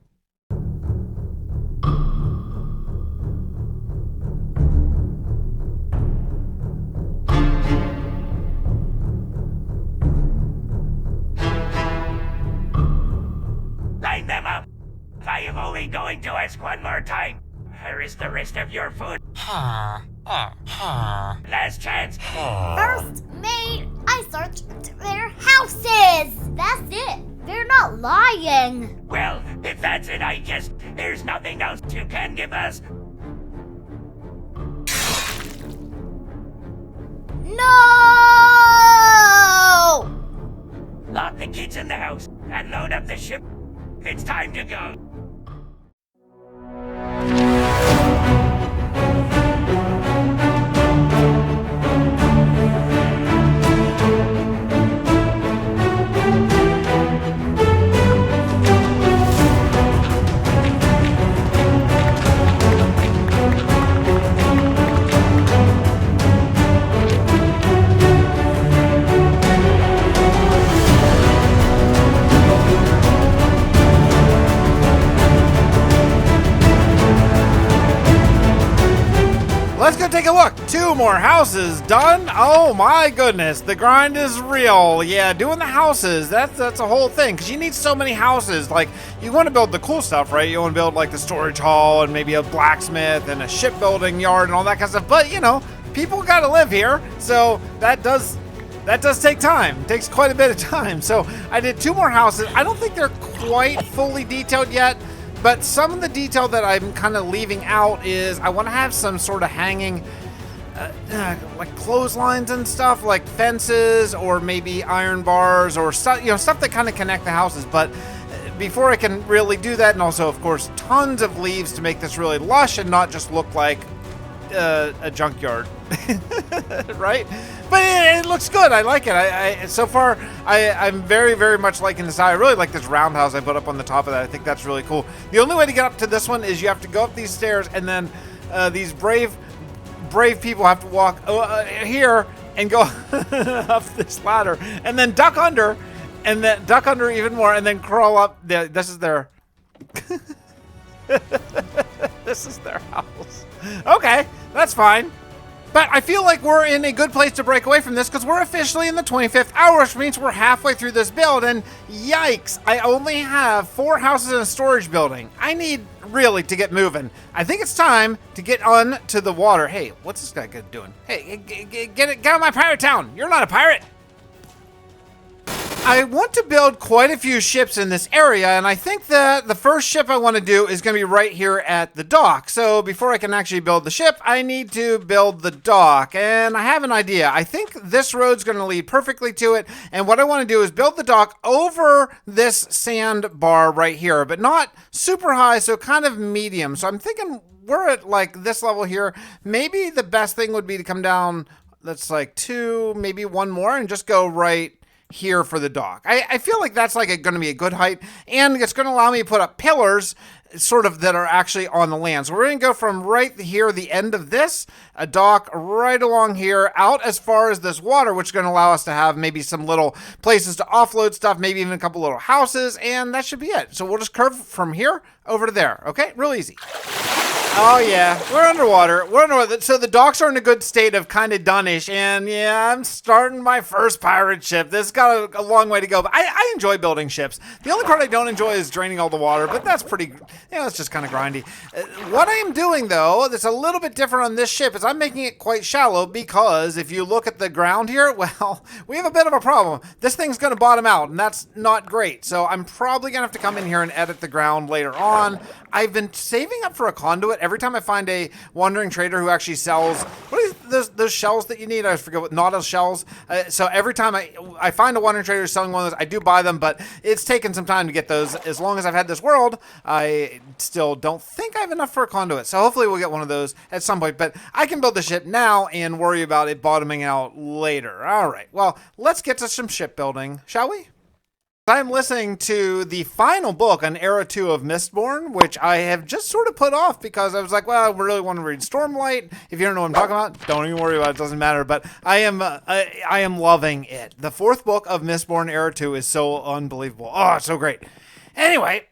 Line them up. I am only going to ask one more time. Where is the rest of your food? Last chance. First mate, I searched their houses. That's it. They're not lying. Well, if that's it, there's nothing else you can give us. No! Lock the kids in the house and load up the ship. It's time to go. Let's go take a look. 2 more houses done. Oh my goodness, the grind is real. Yeah, doing the houses, that's a whole thing, because you need so many houses. Like, you want to build the cool stuff, right? You want to build like the storage hall and maybe a blacksmith and a shipbuilding yard and all that kind of stuff. But, you know, people got to live here, so that does take time. It takes quite a bit of time. So I did 2 more houses. I don't think they're quite fully detailed yet. But some of the detail that I'm kind of leaving out is I want to have some sort of hanging, like clotheslines and stuff, like fences or maybe iron bars or stuff, stuff that kind of connect the houses. But before I can really do that, and also, of course, tons of leaves to make this really lush and not just look like a junkyard, right? But it looks good. I like it. So far, I'm very, very much liking this. I really like this roundhouse I put up on the top of that. I think that's really cool. The only way to get up to this one is you have to go up these stairs, and then these brave people have to walk here and go up this ladder, and then duck under, and then duck under even more, and then crawl up. This is their this is their house. Okay, that's fine. But I feel like we're in a good place to break away from this because we're officially in the 25th hour, which means we're halfway through this build, and yikes, I only have 4 houses and a storage building. I need really to get moving. I think it's time to get on to the water. Hey, what's this guy doing? Hey, get out of my pirate town. You're not a pirate. I want to build quite a few ships in this area, and I think that the first ship I want to do is going to be right here at the dock. So before I can actually build the ship, I need to build the dock, and I have an idea. I think this road's going to lead perfectly to it, and what I want to do is build the dock over this sandbar right here, but not super high, so kind of medium. So I'm thinking we're at like this level here. Maybe the best thing would be to come down, that's like 2, maybe 1 more, and just go right here for the dock. I feel like that's like going to be a good height, and it's going to allow me to put up pillars sort of that are actually on the land. So we're going to go from right here, the end of this, a dock right along here, out as far as this water, which is going to allow us to have maybe some little places to offload stuff, maybe even a couple little houses, and that should be it. So we'll just curve from here over to there. Okay, real easy. Oh yeah, we're underwater. So the docks are in a good state of kind of done-ish, and yeah, I'm starting my first pirate ship. This has got a long way to go, but I enjoy building ships. The only part I don't enjoy is draining all the water, but that's pretty, it's just kind of grindy. What I am doing, though, that's a little bit different on this ship, is I'm making it quite shallow, because if you look at the ground here, well, we have a bit of a problem. This thing's going to bottom out, and that's not great, so I'm probably going to have to come in here and edit the ground later on. I've been saving up for a conduit. Every time I find a wandering trader who actually sells, what is those shells that you need. I forget what Nautilus shells. So every time I find a wandering trader selling one of those, I do buy them, but it's taken some time to get those. As long as I've had this world, I still don't think I have enough for a conduit. So hopefully we'll get one of those at some point, but I can build the ship now and worry about it bottoming out later. All right, well, let's get to some shipbuilding, shall we? I'm listening to the final book on Era 2 of Mistborn, which I have just sort of put off because I was like, well, I really want to read Stormlight. If you don't know what I'm talking about, don't even worry about it. It doesn't matter. But I am loving it. The fourth book of Mistborn Era 2 is so unbelievable. Oh, it's so great. Anyway,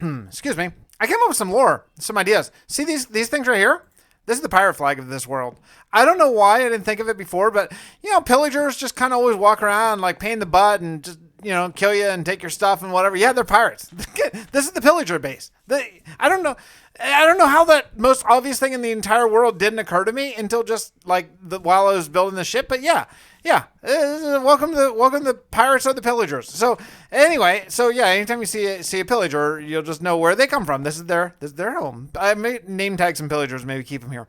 excuse me. I came up with some lore, some ideas. See these things right here? This is the pirate flag of this world. I don't know why I didn't think of it before, but, you know, pillagers just kind of always walk around like pain in the butt and just, you know, kill you and take your stuff and whatever. Yeah, they're pirates. This is the pillager base. I don't know how that most obvious thing in the entire world didn't occur to me until just like while I was building the ship. But yeah. Welcome to the pirates or the pillagers. So anyway, anytime you see a pillager, you'll just know where they come from. This is their home. I may name tag some pillagers, maybe keep them here.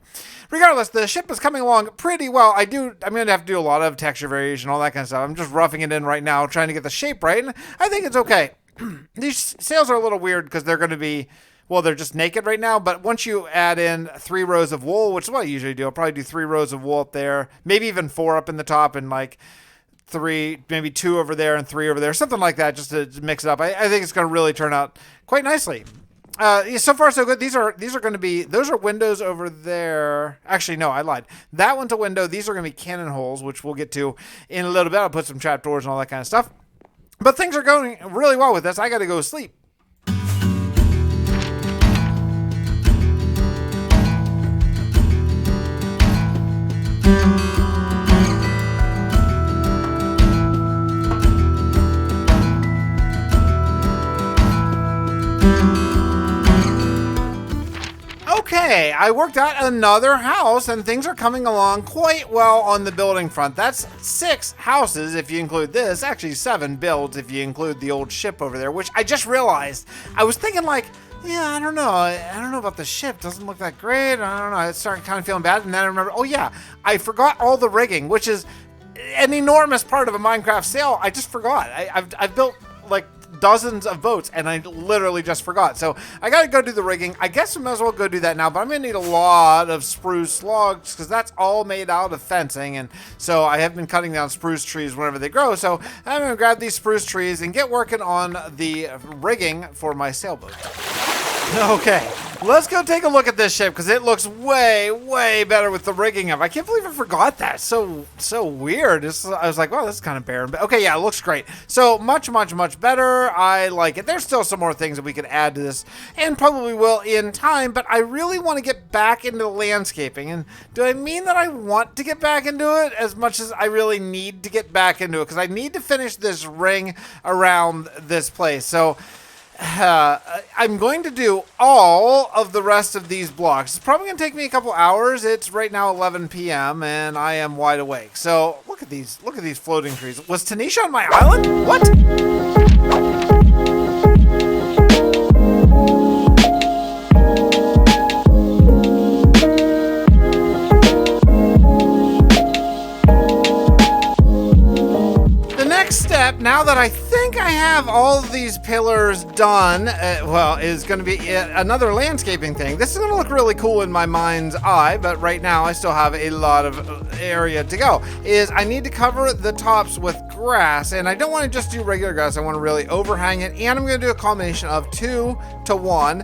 Regardless, the ship is coming along pretty well. I'm going to have to do a lot of texture variation, all that kind of stuff. I'm just roughing it in right now, trying to get the shape right, and I think it's okay. These sails are a little weird because they're going to be, well, they're just naked right now, but once you add in 3 rows of wool, which is what I usually do, I'll probably do 3 rows of wool up there, maybe even 4 up in the top, and like 3, maybe 2 over there and 3 over there, something like that, just to mix it up. I think it's going to really turn out quite nicely. So far so good. These are going to be, those are windows over there. Actually, no, I lied. That one's a window. These are going to be cannon holes, which we'll get to in a little bit. I'll put some trapdoors and all that kind of stuff. But things are going really well with this. I got to go sleep. Okay, I worked out another house and things are coming along quite well on the building front. That's 6 houses if you include this, actually 7 builds if you include the old ship over there, which I just realized. I was thinking like, yeah, I don't know about the ship. Doesn't look that great. I don't know. I started kind of feeling bad, and then I remember, oh yeah, I forgot all the rigging, which is an enormous part of a Minecraft sail. I just forgot. I've built like dozens of boats, and I literally just forgot. So I gotta go do the rigging. I guess I might as well go do that now, but I'm gonna need a lot of spruce logs because that's all made out of fencing, and so I have been cutting down spruce trees whenever they grow. So I'm gonna grab these spruce trees and get working on the rigging for my sailboat. Okay, let's go take a look at this ship because it looks way, way better with the rigging up. I can't believe I forgot that. So weird. I was like, wow, this is kind of barren. But okay, yeah, it looks great. So much, much, much better. I like it. There's still some more things that we could add to this and probably will in time, but I really want to get back into the landscaping. And do I mean that I want to get back into it as much as I really need to get back into it? Because I need to finish this ring around this place. So I'm going to do all of the rest of these blocks. It's probably going to take me a couple hours. It's right now 11 p.m. and I am wide awake. So look at these floating trees. Was Tanisha on my island? What? Step, now that I think I have all of these pillars done, is going to be another landscaping thing. This is going to look really cool in my mind's eye, but right now I still have a lot of area to go. I need to cover the tops with grass, and I don't want to just do regular grass. I want to really overhang it, and I'm going to do a combination of 2 to 1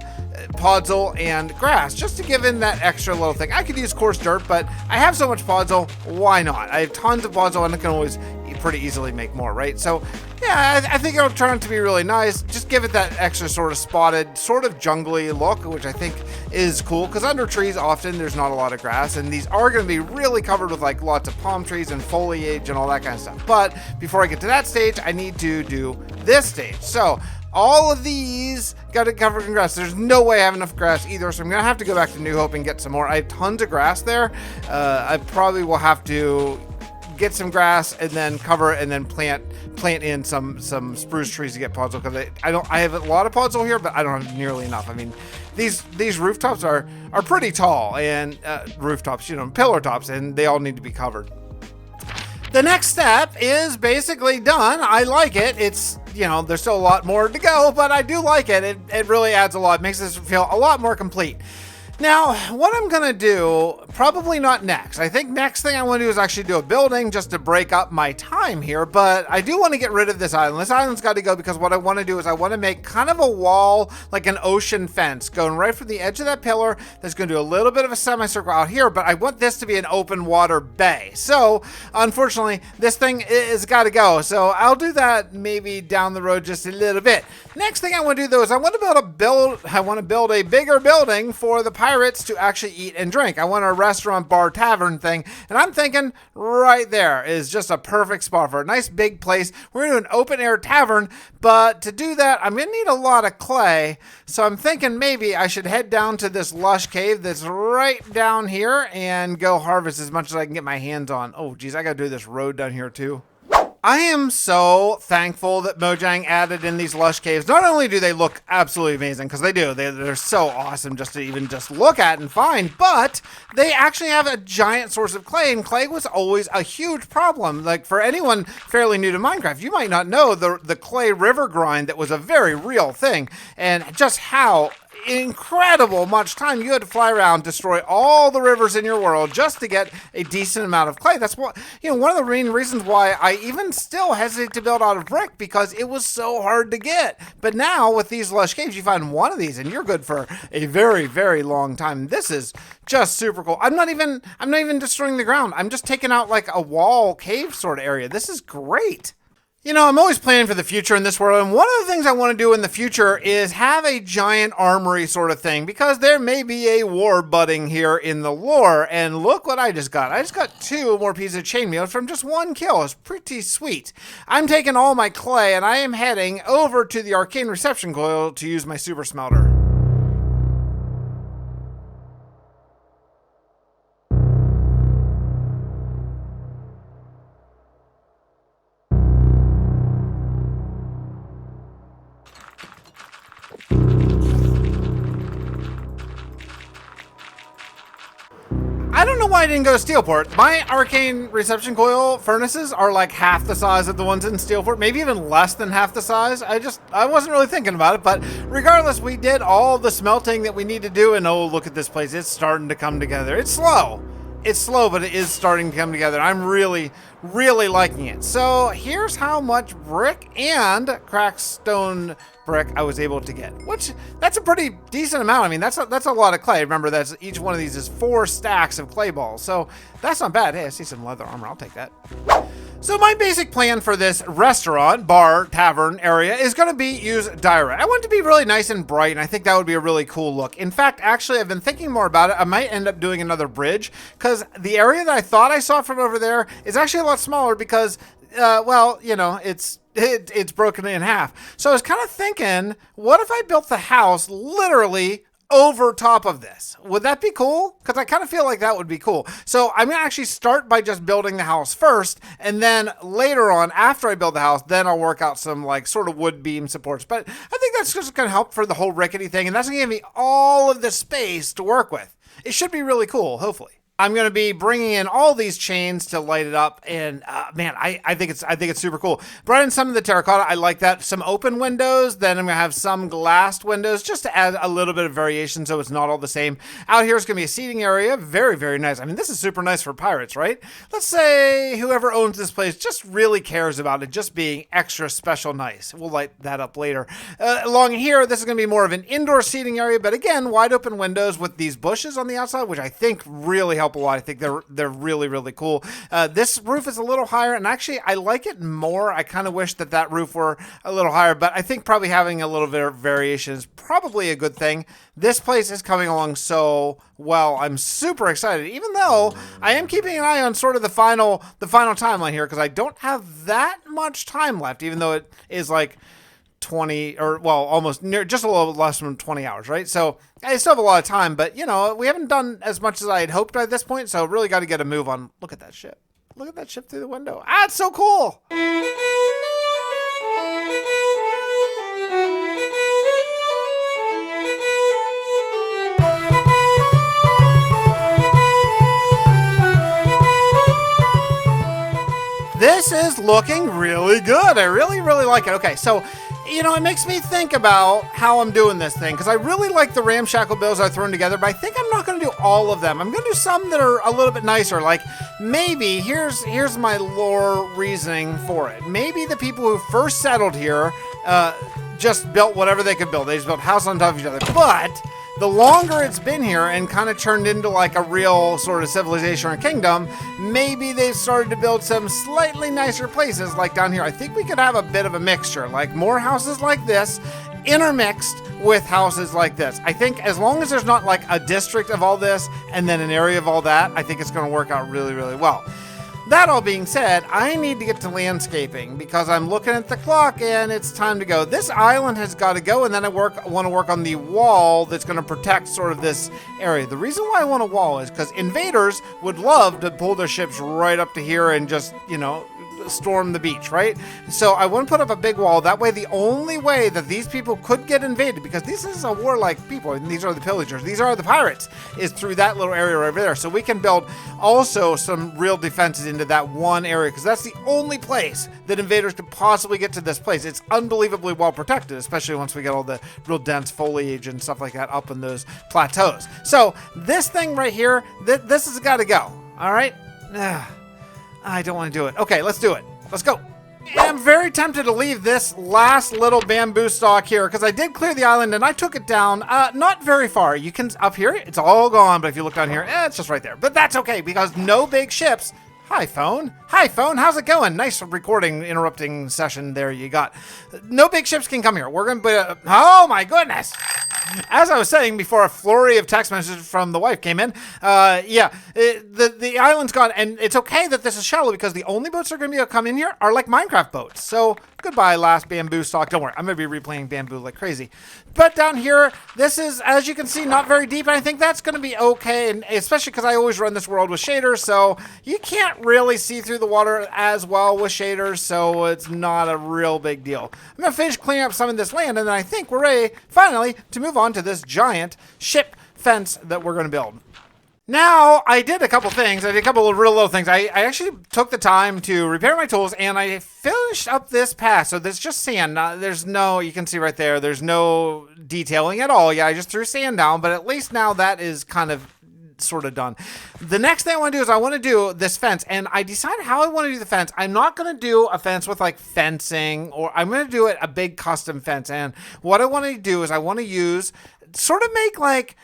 podzol and grass, just to give in that extra little thing. I could use coarse dirt, but I have so much podzol, why not? I have tons of podzol, and I can always pretty easily make more, right? So yeah, I think it'll turn out to be really nice. Just give it that extra sort of spotted, sort of jungly look, which I think is cool, because under trees often there's not a lot of grass, and these are going to be really covered with like lots of palm trees and foliage and all that kind of stuff. But before I get to that stage, I need to do this stage. So all of these got to cover in grass. There's no way I have enough grass either, so I'm gonna have to go back to New Hope and get some more. I have tons of grass there. I probably will have to get some grass and then cover it and then plant in some spruce trees to get podzol, because I have a lot of podzol here, but I don't have nearly enough. I mean, these rooftops are pretty tall, and rooftops, pillar tops, and they all need to be covered. The next step is basically done. I like it. It's, there's still a lot more to go, but I do like it. It really adds a lot. It makes this feel a lot more complete. Now, what I'm going to do, probably not next. I think next thing I want to do is actually do a building just to break up my time here, but I do want to get rid of this island. This island's got to go because what I want to do is I want to make kind of a wall, like an ocean fence, going right from the edge of that pillar. That's going to do a little bit of a semicircle out here, but I want this to be an open water bay. So, unfortunately, this thing is got to go. So, I'll do that maybe down the road just a little bit. Next thing I want to do, though, is I want to build a bigger building for the pirates to actually eat and drink. I want a restaurant, bar, tavern thing, and I'm thinking right there is just a perfect spot for a nice big place. We're going to do an open air tavern, but to do that, I'm going to need a lot of clay, so I'm thinking maybe I should head down to this lush cave that's right down here and go harvest as much as I can get my hands on. Oh, geez, I got to do this road down here too. I am so thankful that Mojang added in these lush caves. Not only do they look absolutely amazing, because they do, they're so awesome just to even just look at and find, but they actually have a giant source of clay, and clay was always a huge problem. Like, for anyone fairly new to Minecraft, you might not know the clay river grind that was a very real thing, and just how incredible much time you had to fly around, destroy all the rivers in your world just to get a decent amount of clay. That's what, one of the main reasons why I even still hesitate to build out of brick, because it was so hard to get. But now with these lush caves, you find one of these and you're good for a very, very long time. This is just super cool. I'm not even destroying the ground. I'm just taking out like a wall cave sort of area. This is great. I'm always planning for the future in this world, and one of the things I want to do in the future is have a giant armory sort of thing, because there may be a war budding here in the lore, and look what I just got. I just got 2 more pieces of chainmail from just 1 kill. It's pretty sweet. I'm taking all my clay, and I am heading over to the arcane reception coil to use my super smelter. I don't know why I didn't go to Steelport. My arcane reception coil furnaces are like half the size of the ones in Steelport, maybe even less than half the size. I wasn't really thinking about it, but regardless, we did all the smelting that we need to do, and oh, look at this place. It's starting to come together. It's slow, but it is starting to come together. I'm really, really liking it. So here's how much brick and cracked stone brick I was able to get, which that's a pretty decent amount. I mean, that's a lot of clay. Remember, that's each one of these is 4 stacks of clay balls, so that's not bad. Hey, I see some leather armor. I'll take that. So my basic plan for this restaurant, bar, tavern area is going to be use diorite. I want it to be really nice and bright, and I think that would be a really cool look. In fact, actually, I've been thinking more about it. I might end up doing another bridge, because the area that I thought I saw from over there is actually a lot smaller because, it's broken in half. So I was kind of thinking, what if I built the house literally over top of this? Would that be cool? Because I kind of feel like that would be cool. So I'm going to actually start by just building the house first, and then later on, after I build the house, then I'll work out some like sort of wood beam supports. But I think that's just going to help for the whole rickety thing, and that's going to give me all of the space to work with. It should be really cool, hopefully. I'm going to be bringing in all these chains to light it up, and man, I think it's super cool. Brought in some of the terracotta. I like that. Some open windows. Then I'm going to have some glassed windows just to add a little bit of variation, so it's not all the same. Out here is going to be a seating area. Very, very nice. I mean, this is super nice for pirates, right? Let's say whoever owns this place just really cares about it just being extra special nice. We'll light that up later. Along here, this is going to be more of an indoor seating area, but again, wide open windows with these bushes on the outside, which I think really help a lot. I think they're really, really cool. This roof is a little higher, and actually I like it more. I kind of wish that roof were a little higher, but I think probably having a little bit of variation is probably a good thing. This place is coming along so well. I'm super excited, even though I am keeping an eye on sort of the final timeline here, because I don't have that much time left, even though it is like 20 or well, almost near, just a little less than 20 hours, right? So I still have a lot of time, but we haven't done as much as I had hoped by this point. So really got to get a move on. Look at that ship. Look at that ship through the window. It's so cool. this is looking really good. I really, really like it. Okay, so, it makes me think about how I'm doing this thing, because I really like the ramshackle builds I've thrown together, but I think I'm not going to do all of them. I'm going to do some that are a little bit nicer, like maybe, here's my lore reasoning for it. Maybe the people who first settled here just built whatever they could build. They just built houses on top of each other, but the longer it's been here and kind of turned into like a real sort of civilization or kingdom, maybe they've started to build some slightly nicer places like down here. I think we could have a bit of a mixture, like more houses like this intermixed with houses like this. I think as long as there's not like a district of all this and then an area of all that, I think it's going to work out really, really well. That all being said, I need to get to landscaping because I'm looking at the clock and it's time to go. This island has got to go, and then I want to work on the wall that's going to protect sort of this area. The reason why I want a wall is because invaders would love to pull their ships right up to here and just, storm the beach, right? So I want to put up a big wall. That way, the only way that these people could get invaded, because this is a warlike people, and these are the pillagers, these are the pirates, is through that little area right over there. So we can build also some real defenses into that one area, because that's the only place that invaders could possibly get to this place. It's unbelievably well protected, especially once we get all the real dense foliage and stuff like that up in those plateaus. So this thing right here, this has got to go. All right? I don't want to do it. Okay, let's do it. Let's go. I'm very tempted to leave this last little bamboo stalk here because I did clear the island and I took it down not very far. You can, up here, it's all gone, but if you look down here, it's just right there. But that's okay because no big ships. Hi, phone. Hi, phone. How's it going? Nice recording, interrupting session there you got. No big ships can come here. We're going to... oh, my goodness. As I was saying before a flurry of text messages from the wife came in, the island's gone, and it's okay that this is shallow because the only boats that are going to be able to come in here are like Minecraft boats. So goodbye, last bamboo stalk. Don't worry, I'm going to be replaying bamboo like crazy. But down here, this is, as you can see, not very deep, and I think that's going to be okay, and especially because I always run this world with shaders, so you can't really see through the water as well with shaders, so it's not a real big deal. I'm going to finish cleaning up some of this land, and then I think we're ready, finally, to move on to this giant ship fence that we're going to build. Now, I did a couple things. I did a couple of real little things. I actually took the time to repair my tools, and I finished up this path. So there's just sand. There's no, you can see right there, there's no detailing at all. Yeah, I just threw sand down, but at least now that is kind of sort of done. The next thing I want to do is I want to do this fence, and I decided how I want to do the fence. I'm not going to do a fence with like fencing, or I'm going to do it a big custom fence. And what I want to do is I want to use, sort of make like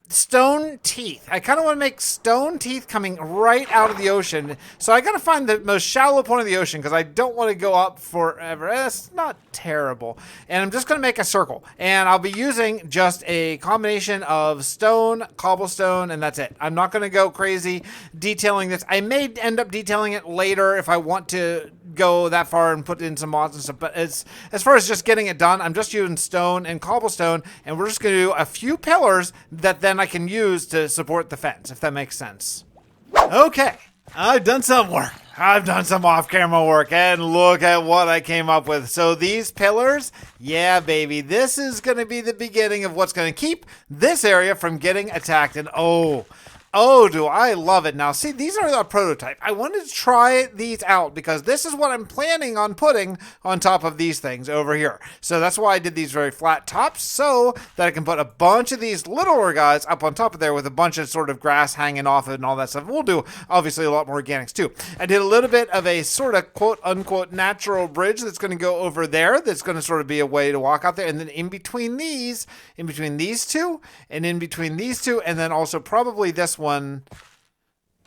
stone teeth. I kind of want to make stone teeth coming right out of the ocean. So I got to find the most shallow point of the ocean because I don't want to go up forever. It's not terrible. And I'm just going to make a circle. And I'll be using just a combination of stone, cobblestone, and that's it. I'm not going to go crazy detailing this. I may end up detailing it later if I want to go that far and put in some mods and stuff. But as far as just getting it done, I'm just using stone and cobblestone. And we're just going to do a few pillars that then I can use to support the fence, if that makes sense. Okay, I've done some work. I've done some off-camera work, and look at what I came up with. So these pillars, yeah, baby, this is going to be the beginning of what's going to keep this area from getting attacked. And oh, do I love it. Now, see, these are the prototype. I wanted to try these out because this is what I'm planning on putting on top of these things over here. So that's why I did these very flat tops so that I can put a bunch of these littler guys up on top of there with a bunch of sort of grass hanging off it and all that stuff. We'll do, obviously, a lot more organics, too. I did a little bit of a sort of quote-unquote natural bridge that's going to go over there. That's going to sort of be a way to walk out there. And then in between these two, and in between these two, and then also probably this one,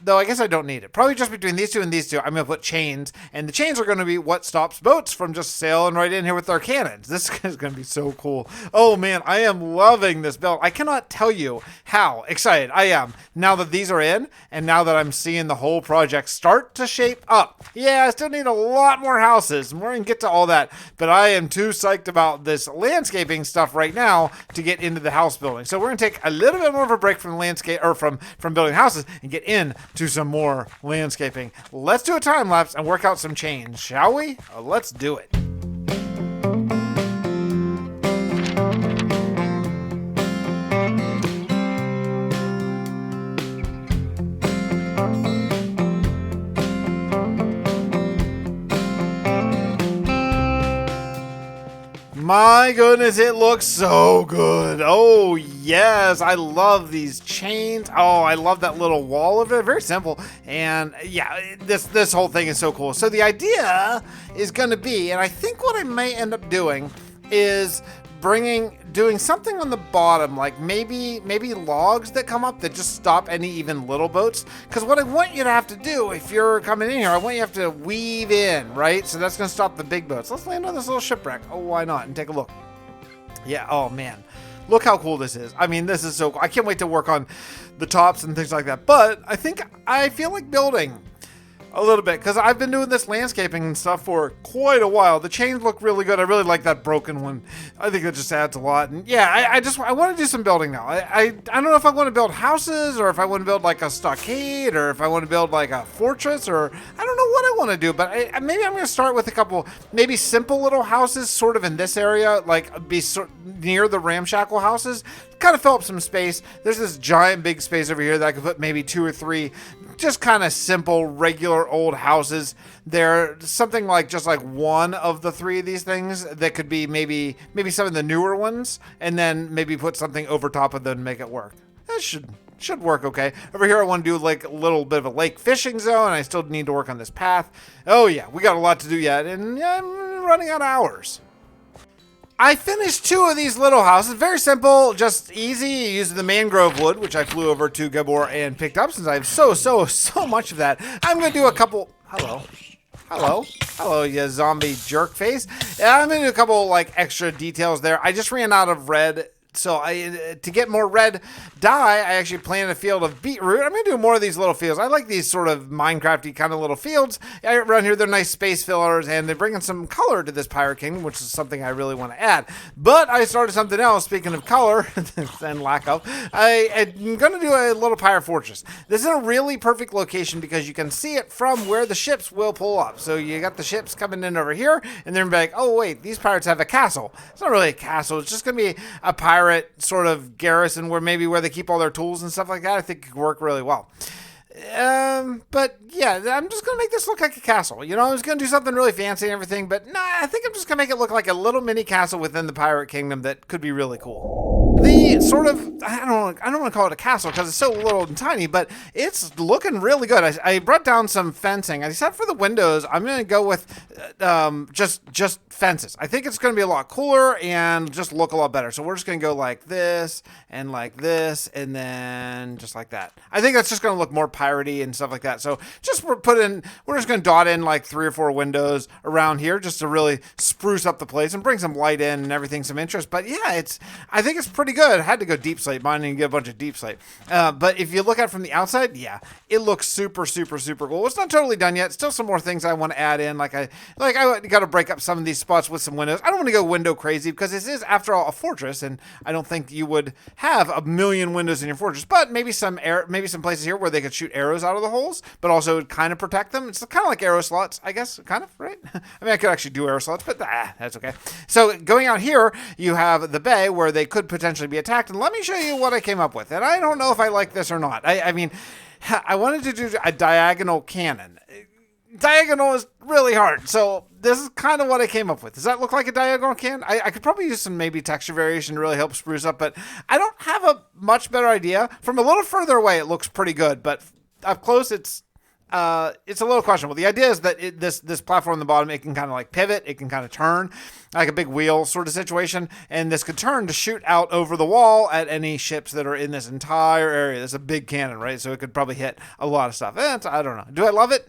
though I guess I don't need it. Probably just between these two and these two, I'm going to put chains. And the chains are going to be what stops boats from just sailing right in here with our cannons. This is going to be so cool. Oh, man, I am loving this build. I cannot tell you how excited I am now that these are in and now that I'm seeing the whole project start to shape up. Yeah, I still need a lot more houses, and we're going to get to all that. But I am too psyched about this landscaping stuff right now to get into the house building. So we're going to take a little bit more of a break from landscape or from building houses and get in to some more landscaping. Let's do a time lapse and work out some change, shall we? Let's do it. My goodness, it looks so good. Oh, yes. I love these chains. Oh, I love that little wall of it. Very simple. And yeah, this whole thing is so cool. So the idea is going to be, and I think what I may end up doing is doing something on the bottom, like maybe logs that come up that just stop any even little boats. Because what I want you to have to do if you're coming in here, I want you to have to weave in, right? So that's going to stop the big boats. Let's land on this little shipwreck. Oh, why not? And take a look. Yeah, oh man. Look how cool this is. I mean, this is so cool. I can't wait to work on the tops and things like that. But I feel like building a little bit, because I've been doing this landscaping and stuff for quite a while. The chains look really good. I really like that broken one. I think that just adds a lot. And yeah, I want to do some building now. I don't know if I want to build houses, or if I want to build like a stockade, or if I want to build like a fortress, or I don't know what I want to do. But maybe I'm going to start with a couple maybe simple little houses sort of in this area, like be near the ramshackle houses. Kind of fill up some space. There's this giant big space over here that I could put maybe 2 or 3 just kind of simple regular old houses there. Something like just like one of the 3 of these things that could be maybe some of the newer ones, and then maybe put something over top of them and make it work. That should work okay. Over here I want to do like a little bit of a lake fishing zone. I still need to work on this path. Oh yeah, we got a lot to do yet, and yeah, I'm running out of hours. I finished 2 of these little houses. Very simple, just easy. Using the mangrove wood, which I flew over to Gabor and picked up since I have so much of that. I'm going to do a couple... Hello, you zombie jerk face. I'm going to do a couple like extra details there. I just ran out of red. So to get more red dye, I actually planted a field of beetroot. I'm going to do more of these little fields. I like these sort of Minecraft-y kind of little fields. Around here, they're nice space fillers, and they're bringing some color to this Pirate Kingdom, which is something I really want to add. But I started something else, speaking of color, and lack of. I'm going to do a little pirate fortress. This is a really perfect location because you can see it from where the ships will pull up. So you got the ships coming in over here, and they're like, oh, wait, these pirates have a castle. It's not really a castle. It's just going to be a pirate sort of garrison where they keep all their tools and stuff like that. I think it could work really well. But yeah, I'm just going to make this look like a castle. You know, I was going to do something really fancy and everything, but nah, I think I'm just going to make it look like a little mini castle within the Pirate Kingdom that could be really cool. The sort of, I don't want to call it a castle because it's so little and tiny, but it's looking really good. I brought down some fencing. I decided for the windows, I'm going to go with just fences. I think it's going to be a lot cooler and just look a lot better. So we're just going to go like this, and then just like that. I think that's just going to look more piratey and stuff like that. So we're just going to dot in like 3 or 4 windows around here just to really spruce up the place and bring some light in and everything, some interest. But yeah, I think it's pretty good. I had to go deep slate mine and get a bunch of deep slate. But if you look at it from the outside, yeah, it looks super cool. It's not totally done yet. Still some more things I want to add in. I got to break up some of these spots with some windows. I don't want to go window crazy because this is, after all, a fortress, and I don't think you would have a million windows in your fortress. But maybe some places here where they could shoot arrows out of the holes, but also kind of protect them. It's kind of like arrow slots, I guess, kind of, right? I mean, I could actually do arrow slots, but that's okay. So going out here, you have the bay where they could potentially be attacked, and let me show you what I came up with. And I don't know if I like this or not. I mean, I wanted to do a diagonal cannon. Diagonal is really hard, so this is kind of what I came up with. Does that look like a diagonal cannon? I could probably use some maybe texture variation to really help spruce up, but I don't have a much better idea. From a little further away, it looks pretty good, but up close, it's a little questionable. The idea is that this platform on the bottom, it can kind of like pivot, it can kind of turn like a big wheel sort of situation, and this could turn to shoot out over the wall at any ships that are in this entire area. It's a big cannon, right? So it could probably hit a lot of stuff. I don't know. Do I love it?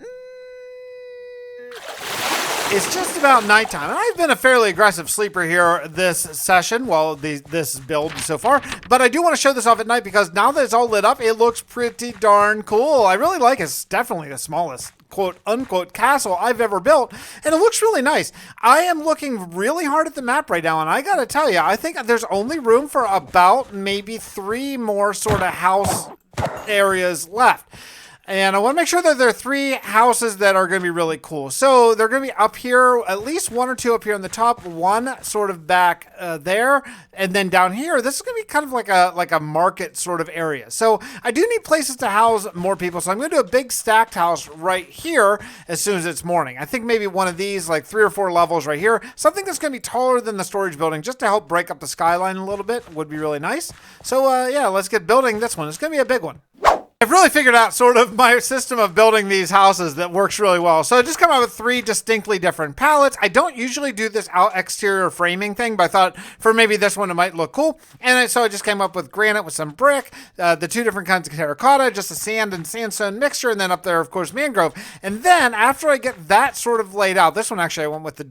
It's just about nighttime, and I've been a fairly aggressive sleeper here this session, this build so far, but I do want to show this off at night because now that it's all lit up, it looks pretty darn cool. I really like it. It's definitely the smallest quote-unquote castle I've ever built, and it looks really nice. I am looking really hard at the map right now, and I gotta tell you, I think there's only room for about maybe 3 more sort of house areas left. And I want to make sure that there are 3 houses that are going to be really cool. So they're going to be up here, at least 1 or 2 up here on the top, 1 sort of back there, and then down here, this is going to be kind of like a market sort of area. So I do need places to house more people. So I'm going to do a big stacked house right here as soon as it's morning. I think maybe one of these, like 3 or 4 levels right here, something that's going to be taller than the storage building, just to help break up the skyline a little bit would be really nice. So yeah, let's get building this one. It's going to be a big one. I've really figured out sort of my system of building these houses that works really well. So I just come out with 3 distinctly different palettes. I don't usually do this exterior framing thing, but I thought for maybe this one it might look cool. And so I just came up with granite with some brick, the 2 different kinds of terracotta, just a sand and sandstone mixture, and then up there, of course, mangrove. And then after I get that sort of laid out, this one actually I went with the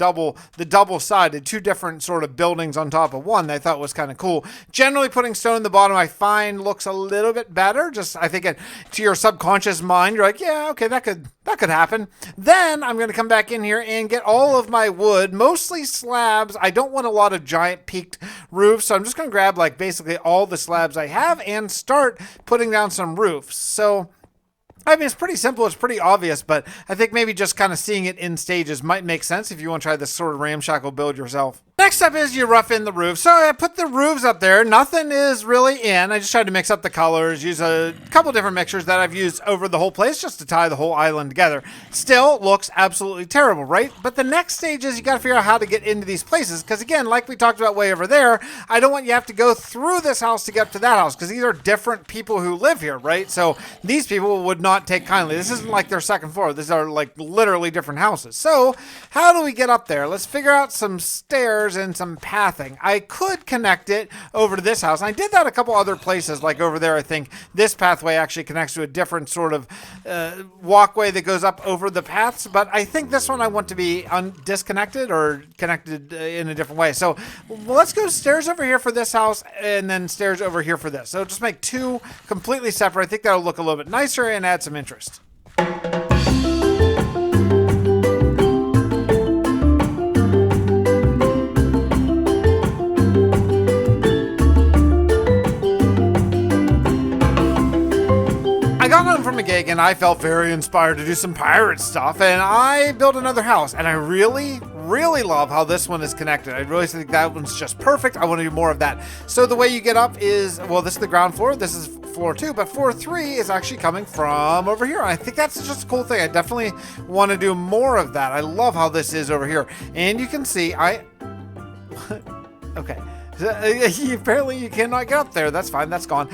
double-sided, 2 different sort of buildings on top of one that I thought was kind of cool. Generally putting stone in the bottom I find looks a little bit better. Just I think to your subconscious mind, you're like, yeah, okay, that could happen. Then I'm going to come back in here and get all of my wood, mostly slabs. I don't want a lot of giant peaked roofs, so I'm just going to grab like basically all the slabs I have and start putting down some roofs. So I mean, it's pretty simple. It's pretty obvious, but I think maybe just kind of seeing it in stages might make sense if you want to try this sort of ramshackle build yourself. Next up is you rough in the roof. So I put the roofs up there. Nothing is really in. I just tried to mix up the colors, use a couple different mixtures that I've used over the whole place just to tie the whole island together. Still looks absolutely terrible, right? But the next stage is you got to figure out how to get into these places. Because again, like we talked about way over there, I don't want you to have to go through this house to get up to that house because these are different people who live here, right? So these people would not take kindly. This isn't like their second floor. These are like literally different houses. So how do we get up there? Let's figure out some stairs and some pathing. I could connect it over to this house. I did that a couple other places, like over there. I think this pathway actually connects to a different sort of walkway that goes up over the paths, but I think this one I want to be disconnected or connected in a different way. So let's go stairs over here for this house and then stairs over here for this. So just make 2 completely separate. I think that'll look a little bit nicer and add some interest. I got home from a gig and I felt very inspired to do some pirate stuff, and I built another house, and I really love how this one is connected. I really think that one's just perfect. I want to do more of that. So the way you get up is, well, this is the ground floor. This is floor 2, but floor 3 is actually coming from over here. I think that's just a cool thing. I definitely want to do more of that. I love how this is over here. And you can see okay. Apparently you cannot get up there. That's fine. That's gone.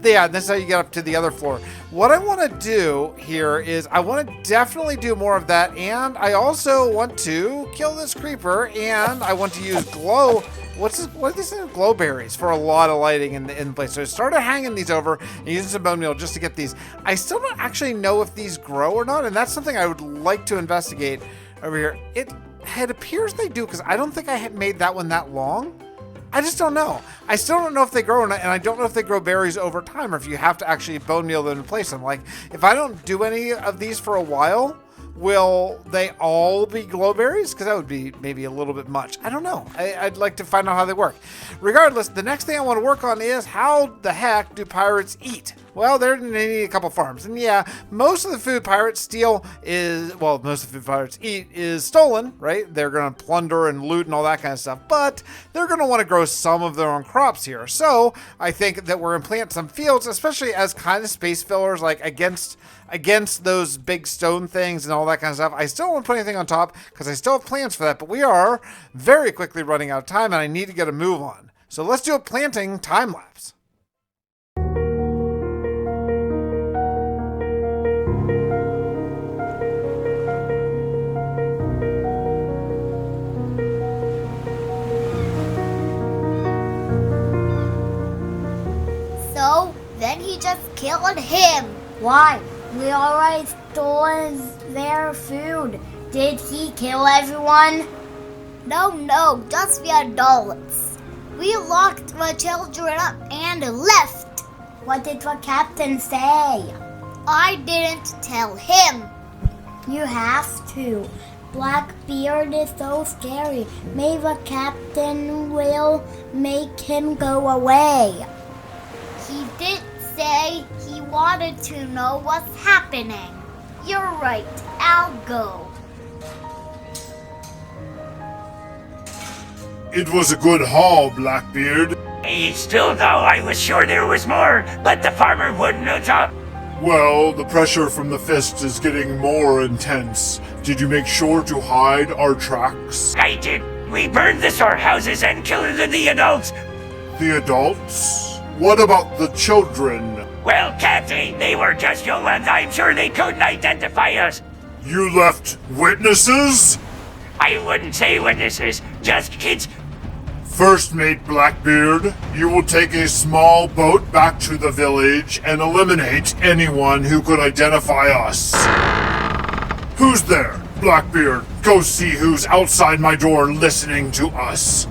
Yeah, this is how you get up to the other floor. What I want to do here is I want to definitely do more of that, and I also want to kill this creeper, and I want to use glow. What are these glow berries for a lot of lighting in the place. So I started hanging these over and using some bone meal just to get these. I still don't actually know if these grow or not, and that's something I would like to investigate over here. It appears they do, because I don't think I had made that one that long. I just don't know. I still don't know if they grow or not, and I don't know if they grow berries over time or if you have to actually bone meal them and place them. Like, if I don't do any of these for a while, will they all be glowberries? Because that would be maybe a little bit much. I don't know. I'd like to find out how they work. Regardless, the next thing I want to work on is how the heck do pirates eat? Well, they're going to need a couple farms. And yeah, most of the food pirates steal most of the food pirates eat is stolen, right? They're going to plunder and loot and all that kind of stuff. But they're going to want to grow some of their own crops here. So I think that we're going to plant some fields, especially as kind of space fillers, like against those big stone things and all that kind of stuff. I still don't want to put anything on top because I still have plans for that. But we are very quickly running out of time, and I need to get a move on. So let's do a planting time lapse. So then he just killed him. Why? We already stole their food. Did he kill everyone? No, just the adults. We locked the children up and left. What did the captain say? I didn't tell him. You have to. Blackbeard is so scary. Maybe the captain will make him go away. He did say he wanted to know what's happening. You're right, I'll go. It was a good haul, Blackbeard. Still though, I was sure there was more, but the farmer wouldn't have talked. Well, the pressure from the fist is getting more intense. Did you make sure to hide our tracks? I did. We burned the storehouses and killed the adults. The adults? What about the children? Well, Captain, they were just young ones. I'm sure they couldn't identify us. You left witnesses? I wouldn't say witnesses, just kids. First Mate Blackbeard, you will take a small boat back to the village and eliminate anyone who could identify us. Who's there? Blackbeard, go see who's outside my door listening to us.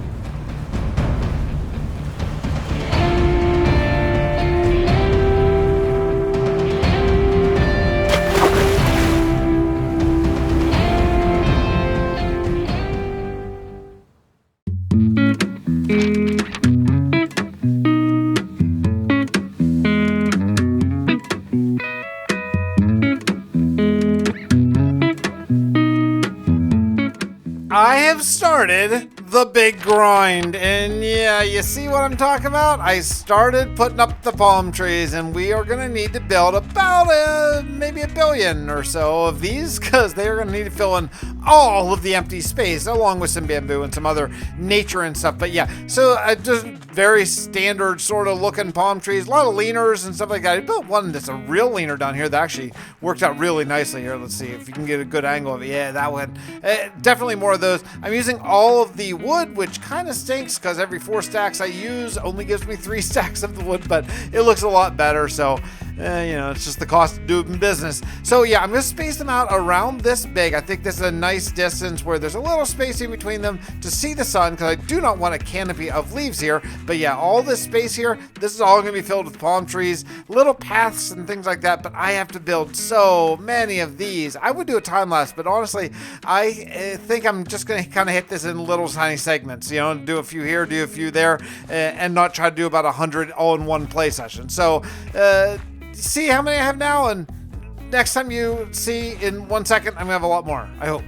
I have started the big grind, and yeah, you see what I'm talking about? I started putting up the palm trees, and we are going to need to build about maybe 1 billion or so of these, because they are going to need to fill in all of the empty space, along with some bamboo and some other nature and stuff. But yeah, so just very standard sort of looking palm trees, a lot of leaners and stuff like that. I built one that's a real leaner down here that actually worked out really nicely here. Let's see if you can get a good angle of it. Yeah, that one. Definitely more of those. I'm using all of the wood, which kind of stinks because every 4 stacks I use only gives me 3 stacks of the wood, but it looks a lot better. So, it's just the cost of doing business. So yeah, I'm going to space them out around this big. I think this is a nice distance where there's a little space in between them to see the sun, because I do not want a canopy of leaves here. But yeah, all this space here, this is all going to be filled with palm trees, little paths and things like that. But I have to build so many of these. I would do a time lapse, but honestly, I think I'm just going to kind of hit this in little tiny segments, do a few here, do a few there, and not try to do about 100 all in one play session. So, see how many I have now, and next time you see in 1 second, I'm gonna have a lot more, I hope.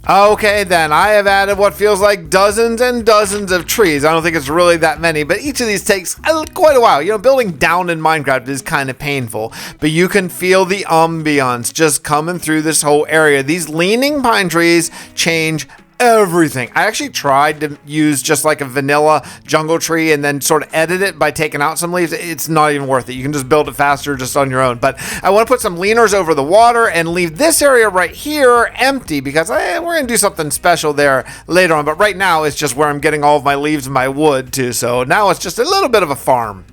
Okay, then I have added what feels like dozens and dozens of trees. I don't think it's really that many, but each of these takes quite a while. Building down in Minecraft is kind of painful, but you can feel the ambiance just coming through this whole area. These leaning pine trees change everything. I actually tried to use just like a vanilla jungle tree and then sort of edit it by taking out some leaves. It's not even worth it. You can just build it faster just on your own. But I want to put some leaners over the water and leave this area right here empty, because we're going to do something special there later on. But right now it's just where I'm getting all of my leaves and my wood too. So now it's just a little bit of a farm.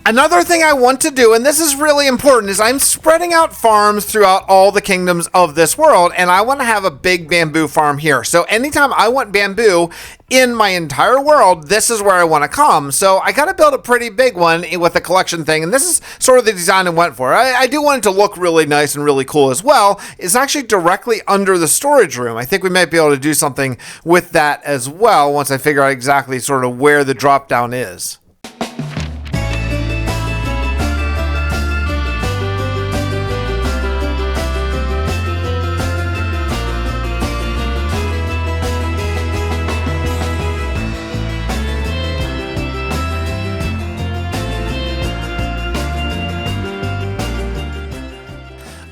Another thing I want to do, and this is really important, is I'm spreading out farms throughout all the kingdoms of this world, and I want to have a big bamboo farm here. So anytime I want bamboo in my entire world, this is where I want to come. So I got to build a pretty big one with a collection thing, and this is sort of the design I went for. I do want it to look really nice and really cool as well. It's actually directly under the storage room. I think we might be able to do something with that as well once I figure out exactly sort of where the drop down is.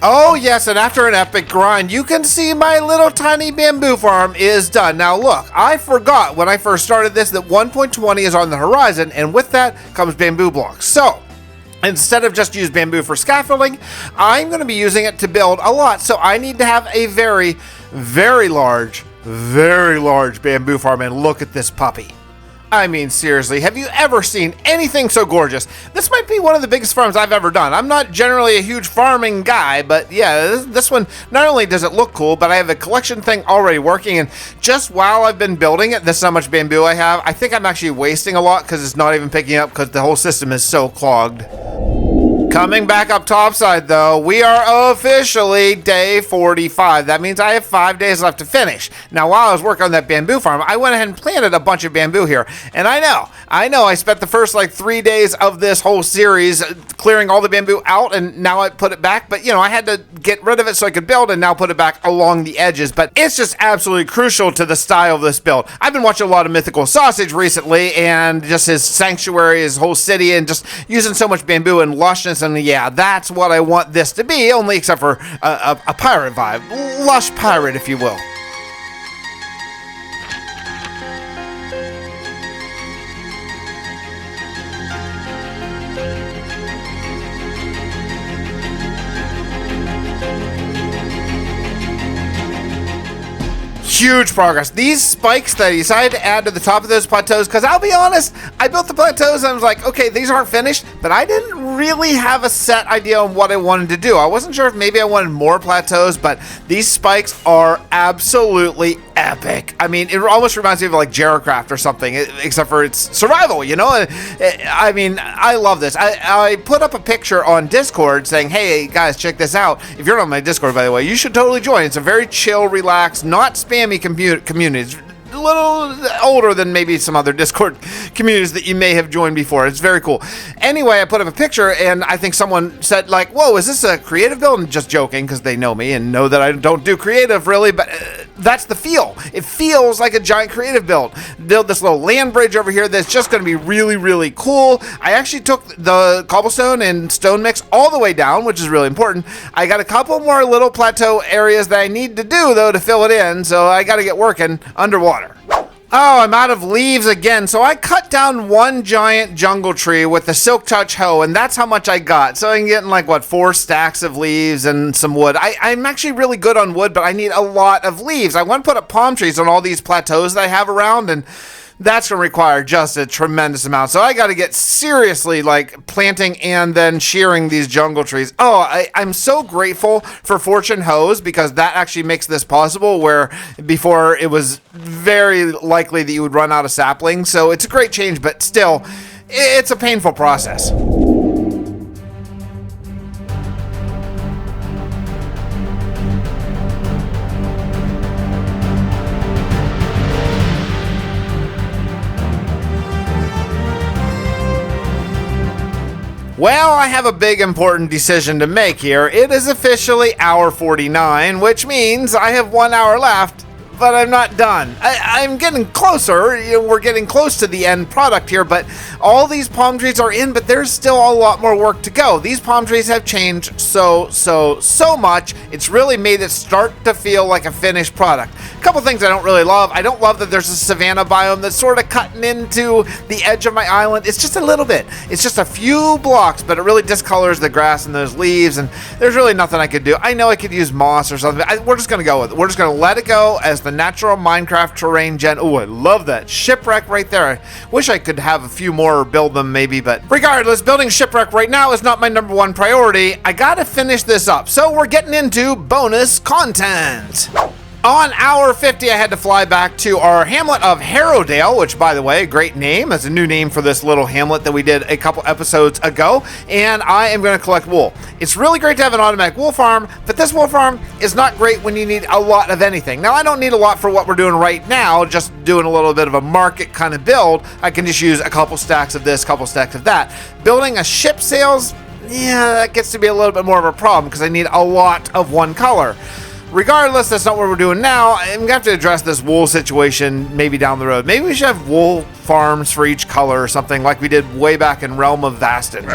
Oh yes, and after an epic grind, you can see my little tiny bamboo farm is done. Now look, I forgot when I first started this that 1.20 is on the horizon, and with that comes bamboo blocks. So, instead of just use bamboo for scaffolding, I'm going to be using it to build a lot. So I need to have a very, very large bamboo farm, and look at this puppy. I mean, seriously, have you ever seen anything so gorgeous? This might be one of the biggest farms I've ever done. I'm not generally a huge farming guy, but yeah, this one, not only does it look cool, but I have a collection thing already working, and just while I've been building it, this is how much bamboo I have. I think I'm actually wasting a lot because it's not even picking up because the whole system is so clogged. Coming back up topside though, we are officially day 45. That means I have 5 days left to finish. Now while I was working on that bamboo farm, I went ahead and planted a bunch of bamboo here. And I know, I spent the first like 3 days of this whole series clearing all the bamboo out, and now I put it back. But I had to get rid of it so I could build, and now put it back along the edges. But it's just absolutely crucial to the style of this build. I've been watching a lot of Mythical Sausage recently, and just his sanctuary, his whole city, and just using so much bamboo and lushness. And yeah, that's what I want this to be, only except for a pirate vibe. Lush pirate, if you will. Huge progress. These spikes that I decided to add to the top of those plateaus, because I'll be honest, I built the plateaus and I was like, okay, these aren't finished, but I didn't really have a set idea on what I wanted to do. I wasn't sure if maybe I wanted more plateaus, but these spikes are absolutely epic. I mean, it almost reminds me of like Jerracraft or something, except for it's survival, I mean, I love this. I put up a picture on Discord saying, hey guys, check this out. If you're not on my Discord, by the way, you should totally join. It's a very chill, relaxed, not spammy community. It's a little older than maybe some other Discord communities that you may have joined before. It's very cool. Anyway, I put up a picture, and I think someone said like, whoa, is this a creative build? And just joking, because they know me and know that I don't do creative really, but that's the feel. It feels like a giant creative build. Build this little land bridge over here that's just going to be really, really cool. I actually took the cobblestone and stone mix all the way down, which is really important. I got a couple more little plateau areas that I need to do, though, to fill it in, so I got to get working underwater. Oh, I'm out of leaves again. So I cut down one giant jungle tree with the silk touch hoe, and that's how much I got. So I'm getting like, 4 stacks of leaves and some wood. I'm actually really good on wood, but I need a lot of leaves. I want to put up palm trees on all these plateaus that I have around, and that's going to require just a tremendous amount. So I got to get seriously like planting and then shearing these jungle trees. Oh, I'm so grateful for Fortune Hoes, because that actually makes this possible, where before it was very likely that you would run out of saplings. So it's a great change, but still, it's a painful process. Well, I have a big important decision to make here. It is officially hour 49, which means I have 1 hour left, but I'm not done. I'm getting closer. We're getting close to the end product here, but all these palm trees are in, but there's still a lot more work to go. These palm trees have changed so much. It's really made it start to feel like a finished product. A couple things I don't really love. I don't love that there's a savanna biome that's sort of cutting into the edge of my island. It's just a little bit. It's just a few blocks, but it really discolors the grass and those leaves, and there's really nothing I could do. I know I could use moss or something. We're just going to go with it. We're just going to let it go as the natural Minecraft terrain gen. Oh, I love that. Shipwreck right there. I wish I could have a few more or build them maybe, but regardless, building shipwreck right now is not my number one priority. I got to finish this up. So we're getting into bonus content. On hour 50, I had to fly back to our hamlet of Harrowdale, which, by the way, great name. That's a new name for this little hamlet that we did a couple episodes ago, and I am going to collect wool. It's really great to have an automatic wool farm, but this wool farm is not great when you need a lot of anything. Now, I don't need a lot for what we're doing right now, just doing a little bit of a market kind of build. I can just use a couple stacks of this, couple stacks of that. Building a ship sails, yeah, that gets to be a little bit more of a problem because I need a lot of one color. Regardless, that's not what we're doing now. I'm going to have to address this wool situation maybe down the road. Maybe we should have wool farms for each color or something like we did way back in Realm of Vastin.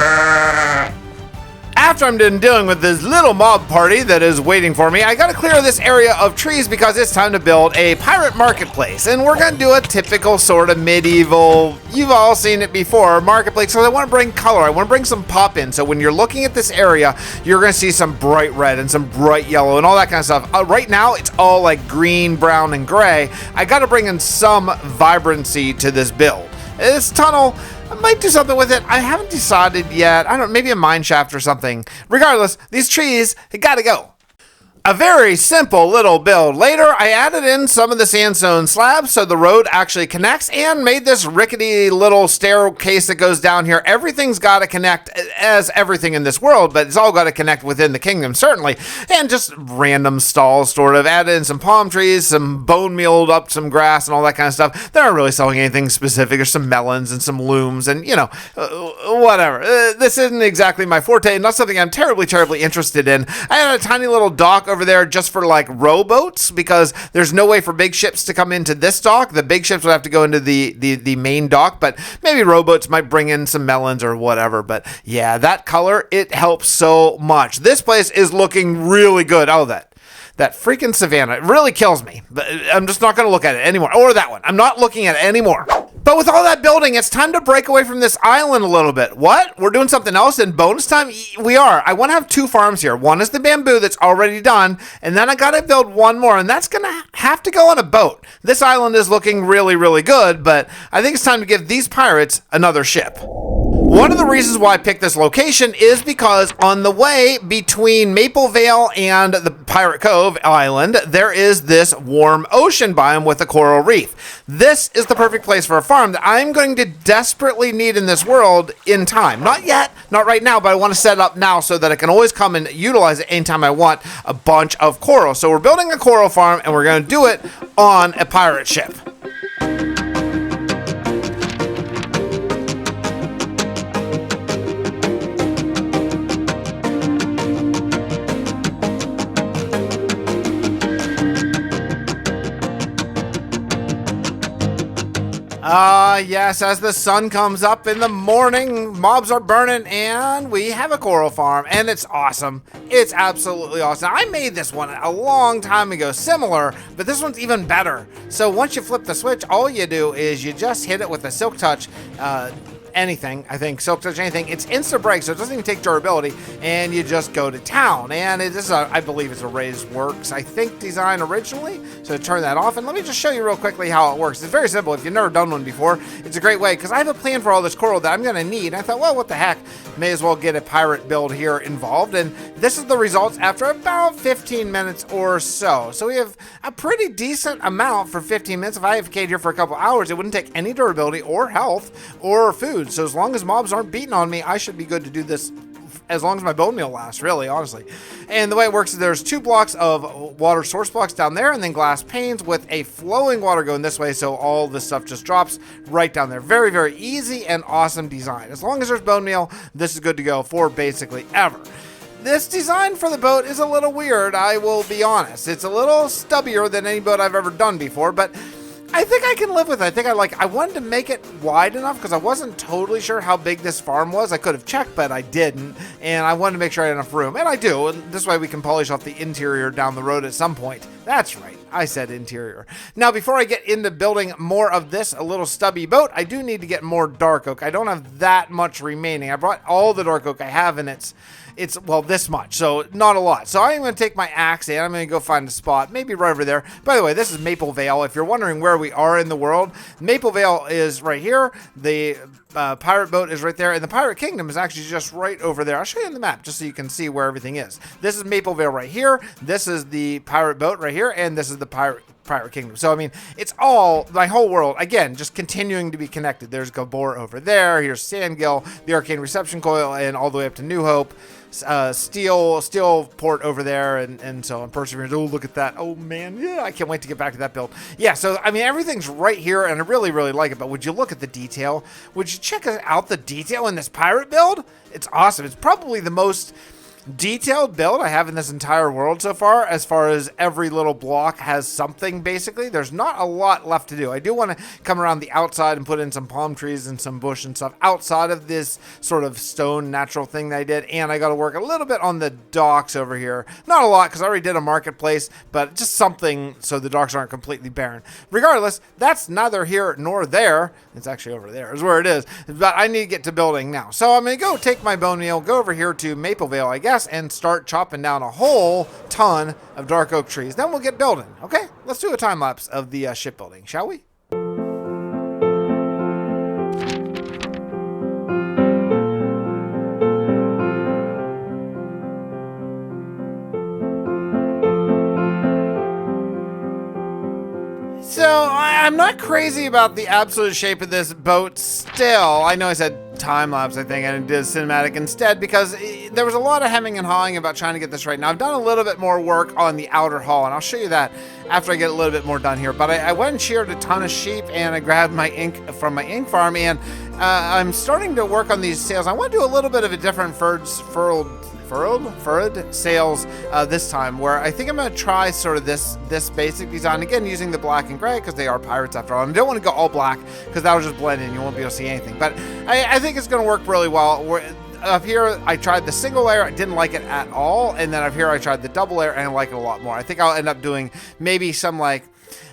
After I'm done dealing with this little mob party that is waiting for me, I gotta clear this area of trees because it's time to build a pirate marketplace. And we're gonna do a typical sort of medieval, you've all seen it before, marketplace. So I wanna bring color, I wanna bring some pop in. So when you're looking at this area, you're gonna see some bright red and some bright yellow and all that kind of stuff. Right now, it's all like green, brown, and gray. I gotta bring in some vibrancy to this build. This tunnel, I might do something with it. I haven't decided yet. I don't know, maybe a mine shaft or something. Regardless, these trees, they gotta go. A very simple little build. Later, I added in some of the sandstone slabs so the road actually connects and made this rickety little staircase that goes down here. Everything's got to connect, as everything in this world, but it's all got to connect within the kingdom, certainly. And just random stalls, sort of. Added in some palm trees, some bone mealed up some grass and all that kind of stuff. They're not really selling anything specific. There's some melons and some looms and, whatever. This isn't exactly my forte, not something I'm terribly interested in. I had a tiny little dock over there just for like rowboats because there's no way for big ships to come into this dock. The big ships would have to go into the main dock, but maybe rowboats might bring in some melons or whatever. But yeah, that color, it helps so much. This place is looking really good. Oh, that freaking savannah, it really kills me. But I'm just not going to look at it anymore. Or that one. I'm not looking at it anymore. But with all that building, it's time to break away from this island a little bit. What? We're doing something else in bonus time? We are. I want to have 2 farms here. One is the bamboo that's already done, and then I got to build one more, and that's going to have to go on a boat. This island is looking really good, but I think it's time to give these pirates another ship. One of the reasons why I picked this location is because on the way between Maple Vale and the Pirate Cove Island, there is this warm ocean biome with a coral reef. This is the perfect place for a farm that I'm going to desperately need in this world in time. Not yet, not right now, but I want to set it up now so that I can always come and utilize it anytime I want a bunch of coral. So we're building a coral farm and we're going to do it on a pirate ship. Yes, as the sun comes up in the morning, mobs are burning, and we have a coral farm, and it's awesome. It's absolutely awesome. I made this one a long time ago, similar, but this one's even better. So once you flip the switch, all you do is you just hit it with a silk touch, anything, I think, silk touch anything. It's instant break, so it doesn't even take durability, and you just go to town. And this is, I believe it's a Raised Works, I think, design originally. So turn that off, and let me just show you real quickly how it works. It's very simple. If you've never done one before, it's a great way, because I have a plan for all this coral that I'm going to need. I thought, well, what the heck, may as well get a pirate build here involved, and this is the results after about 15 minutes or so. So we have a pretty decent amount for 15 minutes. If I AFK'd here for a couple hours, it wouldn't take any durability or health or food. So as long as mobs aren't beating on me, I should be good to do this as long as my bone meal lasts, really, honestly. And the way it works is there's 2 blocks of water source blocks down there and then glass panes with a flowing water going this way, so all this stuff just drops right down there. Very easy and awesome design. As long as there's bone meal, this is good to go for basically ever. This design for the boat is a little weird, I will be honest. It's a little stubbier than any boat I've ever done before, but I think I can live with it. I wanted to make it wide enough because I wasn't totally sure how big this farm was. I could have checked, but I didn't. And I wanted to make sure I had enough room. And I do. And this way we can polish off the interior down the road at some point. That's right. I said interior. Now, before I get into building more of this a little stubby boat, I do need to get more dark oak. I don't have that much remaining. I brought all the dark oak I have, and it's well, this much, so not a lot. So I'm going to take my axe and I'm going to go find a spot, maybe right over there. By the way, this is Maple Vale. If you're wondering where we are in the world, Maple Vale is right here. The pirate boat is right there, and the Pirate Kingdom is actually just right over there. I'll show you on the map just so you can see where everything is. This is Maple Vale right here. This is the pirate boat right here, and this is the Pirate Kingdom. So, I mean, it's all, my whole world, again, just continuing to be connected. There's Gabor over there. Here's Sandgill, the Arcane Reception Coil, and all the way up to New Hope. Steel port over there, and so on Perseverance. Oh, look at that. Oh, man. Yeah, I can't wait to get back to that build. Yeah, so, I mean, everything's right here, and I really like it, but would you look at the detail? Would you check out the detail in this pirate build? It's awesome. It's probably the most detailed build I have in this entire world so far, as far as every little block has something, basically. There's not a lot left to do. I do want to come around the outside and put in some palm trees and some bush and stuff outside of this sort of stone natural thing that I did, and I got to work a little bit on the docks over here. Not a lot, because I already did a marketplace, but just something so the docks aren't completely barren. Regardless, that's neither here nor there. It's actually over there is where it is, but I need to get to building now. So I'm going to go take my bone meal, go over here to Maple Vale, I guess, and start chopping down a whole ton of dark oak trees. Then we'll get building. Okay, let's do a time lapse of the shipbuilding, shall we? I'm not crazy about the absolute shape of this boat still. I know I said time-lapse, I think, and it did cinematic instead because there was a lot of hemming and hawing about trying to get this right. Now, I've done a little bit more work on the outer hull, and I'll show you that after I get a little bit more done here. But I went and sheared a ton of sheep, and I grabbed my ink from my ink farm, and I'm starting to work on these sails. I want to do a little bit of a different furrowed sails this time, where I think I'm going to try sort of this basic design again using the black and gray because they are pirates after all. And I don't want to go all black because that will just blend in. You won't be able to see anything. But I think it's going to work really well. Up here, I tried the single layer. I didn't like it at all. And then up here, I tried the double layer and I like it a lot more. I think I'll end up doing maybe some like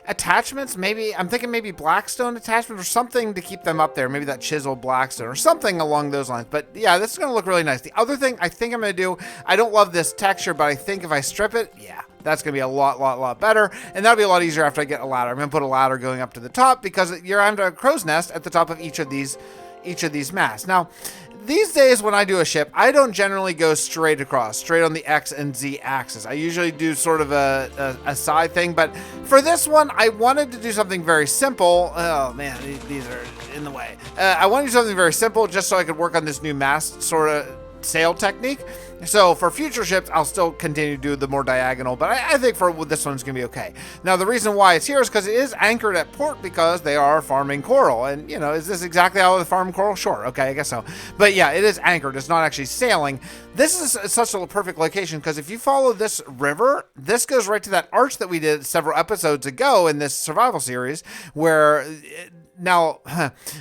attachments. Maybe I'm thinking maybe blackstone attachment or something to keep them up there. Maybe that chiseled blackstone or something along those lines. But yeah, this is going to look really nice. The other thing I think I'm going to do, I don't love this texture, but I think if I strip it, yeah, that's going to be a lot better. And that'll be a lot easier after I get a ladder. I'm going to put a ladder going up to the top because you're under a crow's nest at the top of each of these masts. Now, these days when I do a ship, I don't generally go straight across, straight on the X and Z axis. I usually do sort of a side thing, but for this one, I wanted to do something very simple. Oh man, these are in the way. I wanted to do something very simple just so I could work on this new mast sort of sail technique. So for future ships, I'll still continue to do the more diagonal, but I think for this one's going to be okay. Now, the reason why it's here is because it is anchored at port because they are farming coral. And, you know, is this exactly how they farm coral? Sure. Okay, I guess so. But yeah, it is anchored. It's not actually sailing. This is such a perfect location because if you follow this river, this goes right to that arch that we did several episodes ago in this survival series where... Now,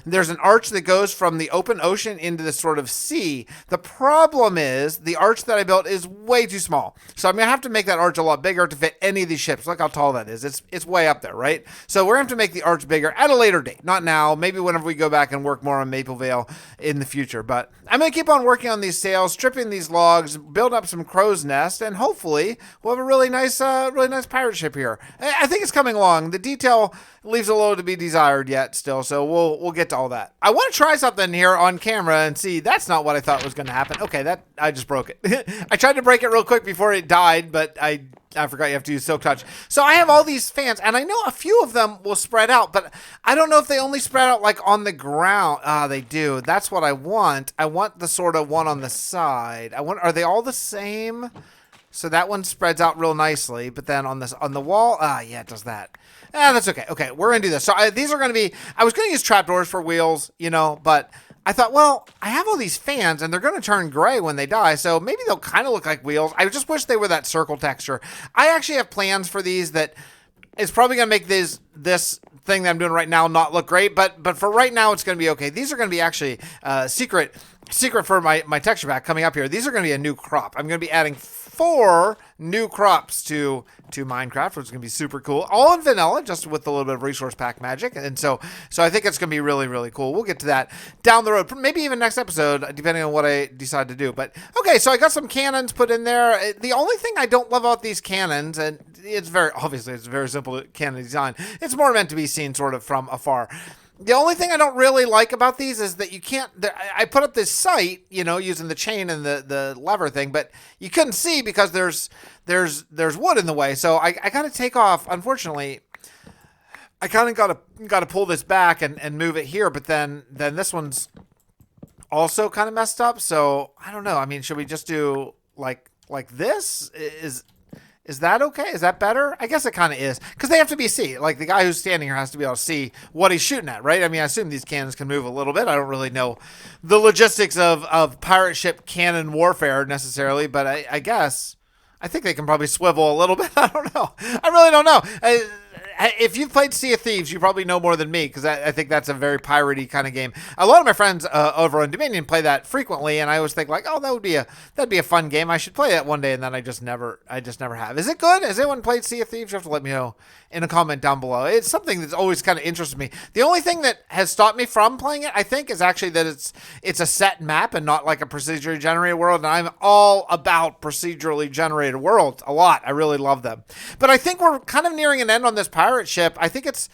there's an arch that goes from the open ocean into this sort of sea. The problem is the arch that I built is way too small. So I'm going to have to make that arch a lot bigger to fit any of these ships. Look how tall that is. It's way up there, right? So we're going to have to make the arch bigger at a later date. Not now. Maybe whenever we go back and work more on Maple Vale in the future. But I'm going to keep on working on these sails, stripping these logs, build up some crow's nest, and hopefully we'll have a really nice pirate ship here. I think it's coming along. The detail leaves a little to be desired yet still, so we'll get to all that. I want to try something here on camera and see. That's not what I thought was going to happen. Okay, I just broke it. I tried to break it real quick before it died, but I forgot you have to use Silk Touch. So I have all these fans, and I know a few of them will spread out, but I don't know if they only spread out like on the ground. They do. That's what I want. I want the sort of one on the side. Are they all the same? So that one spreads out real nicely, but then on the wall, yeah, it does that. That's okay. Okay, we're going to do this. So these are going to be, I was going to use trapdoors for wheels, you know, but I thought, well, I have all these fans and they're going to turn gray when they die. So maybe they'll kind of look like wheels. I just wish they were that circle texture. I actually have plans for these that it's probably going to make this thing that I'm doing right now not look great. But for right now, it's going to be okay. These are going to be actually secret for my texture pack coming up here. These are going to be a new crop. I'm going to be adding 4 new crops to Minecraft, which is going to be super cool. All in vanilla, just with a little bit of resource pack magic. And so I think it's going to be really, really cool. We'll get to that down the road, maybe even next episode, depending on what I decide to do. But okay, so I got some cannons put in there. The only thing I don't love about these cannons, and it's very simple cannon design. It's more meant to be seen sort of from afar. The only thing I don't really like about these is that you can't, I put up this sight, you know, using the chain and the lever thing, but you couldn't see because there's wood in the way. So I got to take off. Unfortunately, I kind of got to pull this back and move it here. But then this one's also kind of messed up. So I don't know. I mean, should we just do like this? Is that okay? Is that better? I guess it kind of is. Because they have to be seen. Like, the guy who's standing here has to be able to see what he's shooting at, right? I mean, I assume these cannons can move a little bit. I don't really know the logistics of pirate ship cannon warfare necessarily, but I guess, I think they can probably swivel a little bit. I don't know. I really don't know. If you've played Sea of Thieves, you probably know more than me because I think that's a very piratey kind of game. A lot of my friends over on Dominion play that frequently, and I always think like, oh, that'd be a fun game. I should play that one day, and then I just never have. Is it good? Has anyone played Sea of Thieves? You have to let me know in a comment down below. It's something that's always kind of interested me. The only thing that has stopped me from playing it, I think, is actually that it's a set map and not like a procedurally generated world. And I'm all about procedurally generated worlds a lot. I really love them. But I think we're kind of nearing an end on this pirate ship. I think it's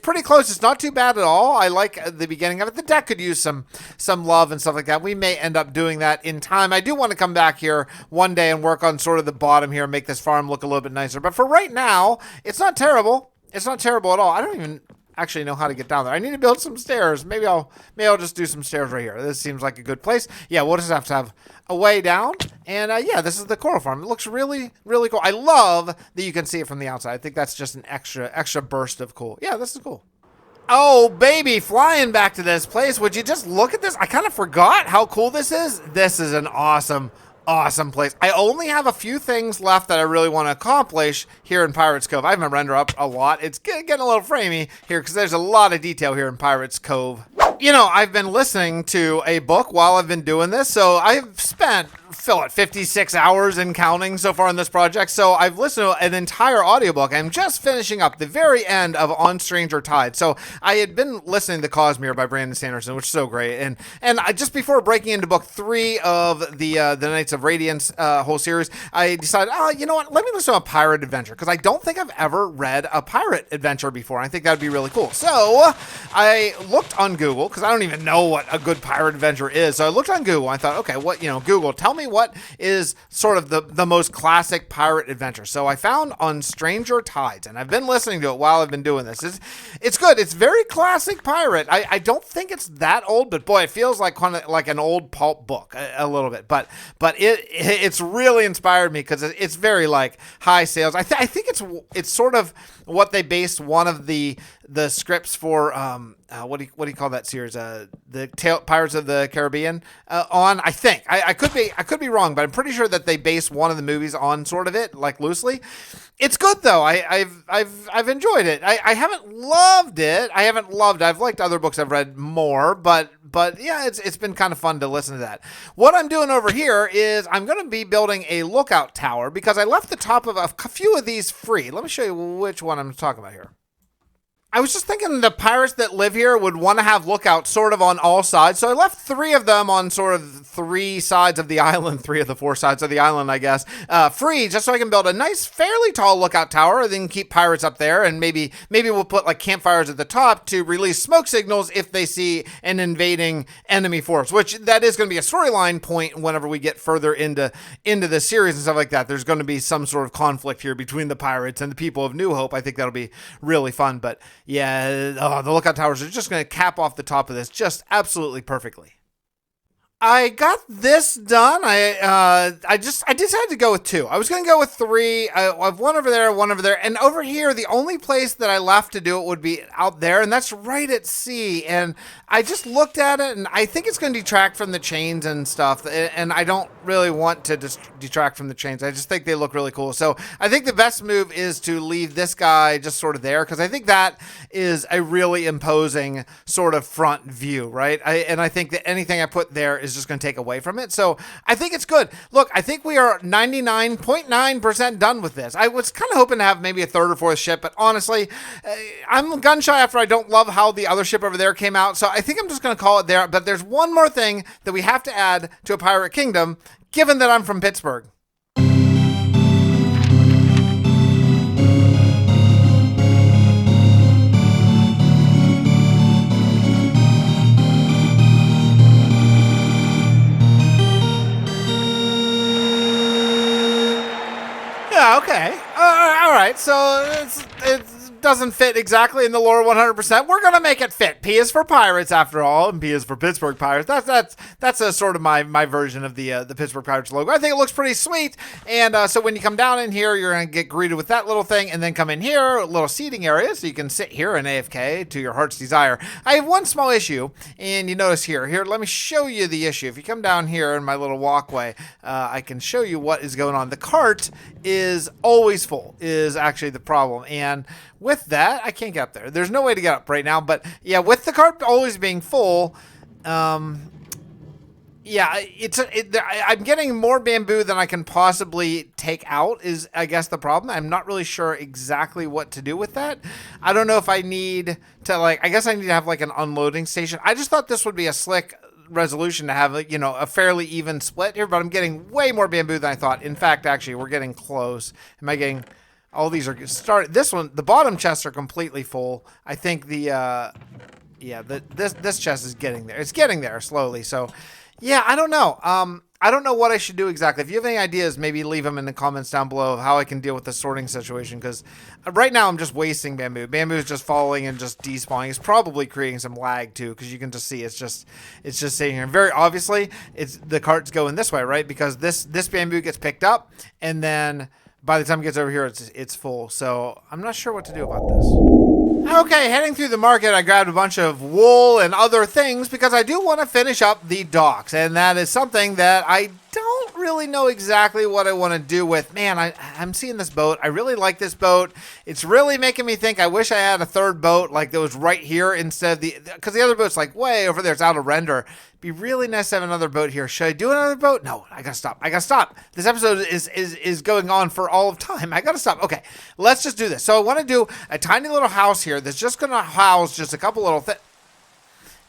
pretty close. It's not too bad at all. I like the beginning of it. The deck could use some love and stuff like that. We may end up doing that in time. I do want to come back here one day and work on sort of the bottom here and make this farm look a little bit nicer. But for right now, it's not terrible. It's not terrible at all. I don't actually know how to get down there. I need to build some stairs. Maybe I'll just do some stairs right here. This seems like a good place. Yeah, we'll just have to have a way down. And yeah, this is the coral farm. It looks really, really cool. I love that you can see it from the outside. I think that's just an extra burst of cool. Yeah, this is cool. Oh, baby, flying back to this place. Would you just look at this? I kind of forgot how cool this is. This is an awesome place. I only have a few things left that I really want to accomplish here in Pirates Cove. I haven't rendered up a lot. It's getting a little framey here because there's a lot of detail here in Pirates Cove. You know, I've been listening to a book while I've been doing this, so I've spent, 56 hours and counting so far in this project. So I've listened to an entire audiobook. I'm just finishing up the very end of On Stranger Tides. So I had been listening to Cosmere by Brandon Sanderson, which is so great. And I, just before breaking into book 3 of the Knights of Radiance whole series, I decided, oh, you know what? Let me listen to a pirate adventure, because I don't think I've ever read a pirate adventure before. I think that would be really cool. So I looked on Google, because I don't even know what a good pirate adventure is. So I looked on Google. I thought, okay, Google, tell me what is sort of the most classic pirate adventure. So I found On Stranger Tides, and I've been listening to it while I've been doing this. It's good. It's very classic pirate. I don't think it's that old, but boy, it feels like kind of like an old pulp book a little bit. But it's really inspired me, because it's very like high sales. I think it's sort of what they based one of the scripts for what do you call that series? The Pirates of the Caribbean on. I think I could be wrong, but I'm pretty sure that they based one of the movies on sort of it, like loosely. It's good though. I've enjoyed it. I haven't loved it. I've liked other books I've read more, but yeah, it's been kind of fun to listen to that. What I'm doing over here is I'm going to be building a lookout tower, because I left the top of a few of these free. Let me show you which one I'm talking about here. I was just thinking the pirates that live here would want to have lookouts sort of on all sides. So I left 3 of them on sort of 3 sides of the island, 3 of the 4 sides of the island, I guess, free, just so I can build a nice, fairly tall lookout tower, and then keep pirates up there. And maybe we'll put like campfires at the top to release smoke signals if they see an invading enemy force, which that is going to be a storyline point whenever we get further into the series and stuff like that. There's going to be some sort of conflict here between the pirates and the people of New Hope. I think that'll be really fun. But yeah, the lookout towers are just going to cap off the top of this just absolutely perfectly. I got this done. I decided to go with 2. I was going to go with 3. I have one over there, and over here, the only place that I left to do it would be out there, and that's right at sea. And I just looked at it, and I think it's going to detract from the chains and stuff, and I don't really want to detract from the chains. I just think they look really cool. So I think the best move is to leave this guy just sort of there, because I think that is a really imposing sort of front view, right? And I think that anything I put there is just going to take away from it. So I think it's good. Look, I think we are 99.9% done with this. I was kind of hoping to have maybe a 3rd or 4th ship, but honestly, I'm gun shy after I don't love how the other ship over there came out. So I think I'm just going to call it there. But there's one more thing that we have to add to a pirate kingdom, given that I'm from Pittsburgh. Yeah, okay. All right. So it doesn't fit exactly in the lore 100%. We're gonna make it fit. P is for pirates, after all, and P is for Pittsburgh Pirates. That's a sort of my version of the Pittsburgh Pirates logo. I think it looks pretty sweet. And so when you come down in here, you're gonna get greeted with that little thing, and then come in here, a little seating area, so you can sit here in AFK to your heart's desire. I have one small issue, and you notice here. Let me show you the issue. If you come down here in my little walkway, I can show you what is going on. The cart is always full, is actually the problem. And with that, I can't get up there. There's no way to get up right now. But yeah, with the cart always being full, yeah, I'm getting more bamboo than I can possibly take out is, I guess, the problem. I'm not really sure exactly what to do with that. I don't know if I need to, I guess I need to have an unloading station. I just thought this would be a slick resolution to have a fairly even split here, but I'm getting way more bamboo than I thought. In fact, actually, we're getting close. Am I getting... All these are started. This one, the bottom chests are completely full. I think this chest is getting there. It's getting there slowly. So, yeah, I don't know. I don't know what I should do exactly. If you have any ideas, maybe leave them in the comments down below of how I can deal with the sorting situation, because right now I'm just wasting bamboo. Bamboo is just falling and just despawning. It's probably creating some lag too, because you can just see it's just sitting here. And very obviously, it's the cart's going this way, right? Because this bamboo gets picked up, and then by the time it gets over here, it's full. So I'm not sure what to do about this. Okay, heading through the market, I grabbed a bunch of wool and other things because I do want to finish up the docks, and that is something that I don't really know exactly what I want to do with. Man, I'm seeing this boat. I really like this boat. It's really making me think I wish I had a third boat like that was right here instead of because the other boat's like way over there. It's out of render. It'd be really nice to have another boat here. Should I do another boat? No, I gotta stop. This episode is going on for all of time. I gotta stop. Okay, let's just do this. So I want to do a tiny little house here that's just gonna house just a couple little things.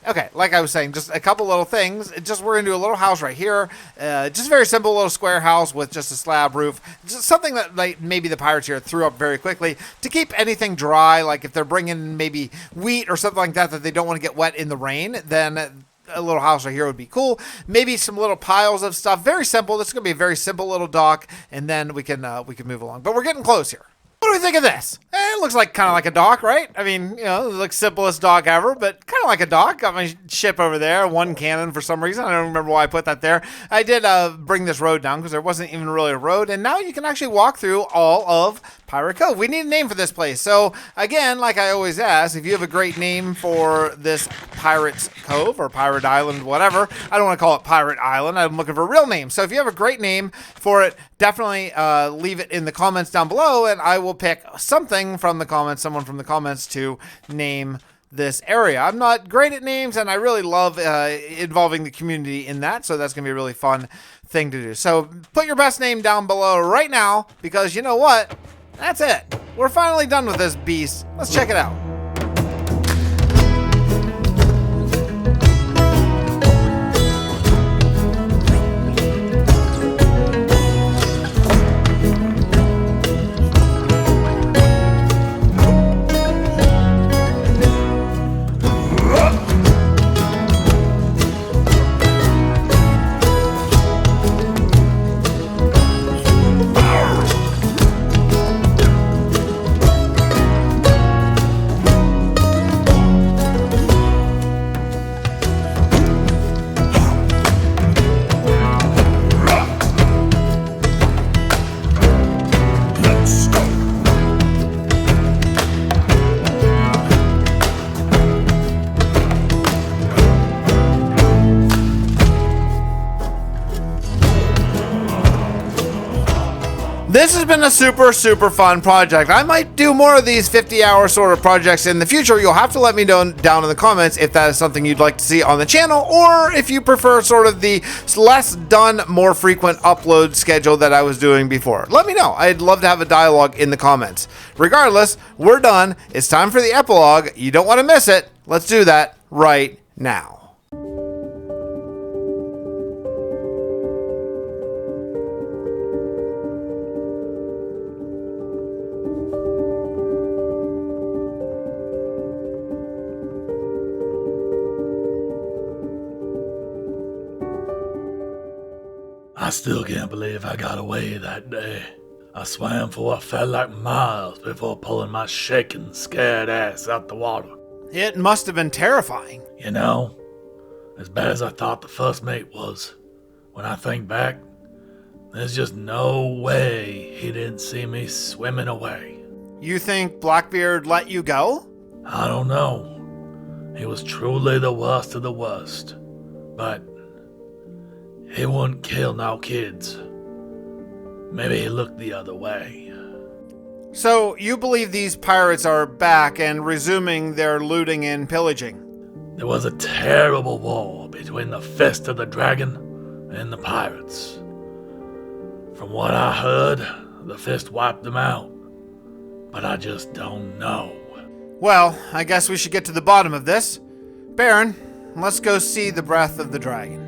Okay, like I was saying, just a couple little things. We're gonna do a little house right here. Just a very simple little square house with just a slab roof. Just something that like maybe the pirates here threw up very quickly to keep anything dry. Like if they're bringing maybe wheat or something like that they don't want to get wet in the rain, then a little house right here would be cool. Maybe some little piles of stuff. Very simple. This is gonna be a very simple little dock, and then we can move along. But we're getting close here. What do we think of this? It looks like kind of like a dock, right? I mean, you know, it looks simplest dock ever, but kind of like a dock. Got my ship over there, one cannon for some reason. I don't remember why I put that there. I did bring this road down because there wasn't even really a road, and now you can actually walk through all of Pirate Cove. We need a name for this place. So again, like I always ask, if you have a great name for this Pirate's Cove or Pirate Island, whatever, I don't want to call it Pirate Island. I'm looking for a real name. So if you have a great name for it, definitely leave it in the comments down below, and I will pick something from the comments, someone from the comments to name this area. I'm not great at names, and I really love involving the community in that, so that's going to be a really fun thing to do. So put your best name down below right now, because you know what? That's it. We're finally done with this beast. Let's check it out. This has been a super fun project. I might do more of these 50-hour sort of projects in the future. You'll have to let me know down in the comments if that is something you'd like to see on the channel, or if you prefer sort of the less done, more frequent upload schedule that I was doing before. Let me know. I'd love to have a dialogue in the comments. Regardless, we're done. It's time for the epilogue. You don't want to miss it. Let's do that right now. I still can't believe I got away that day. I swam for what felt like miles before pulling my shaking, scared ass out the water. It must have been terrifying. You know, as bad as I thought the first mate was, when I think back, there's just no way he didn't see me swimming away. You think Blackbeard let you go? I don't know. He was truly the worst of the worst. But he wouldn't kill no kids. Maybe he looked the other way. So you believe these pirates are back and resuming their looting and pillaging? There was a terrible war between the Fist of the Dragon and the pirates. From what I heard, the Fist wiped them out. But I just don't know. Well, I guess we should get to the bottom of this. Baron, let's go see the breath of the dragon.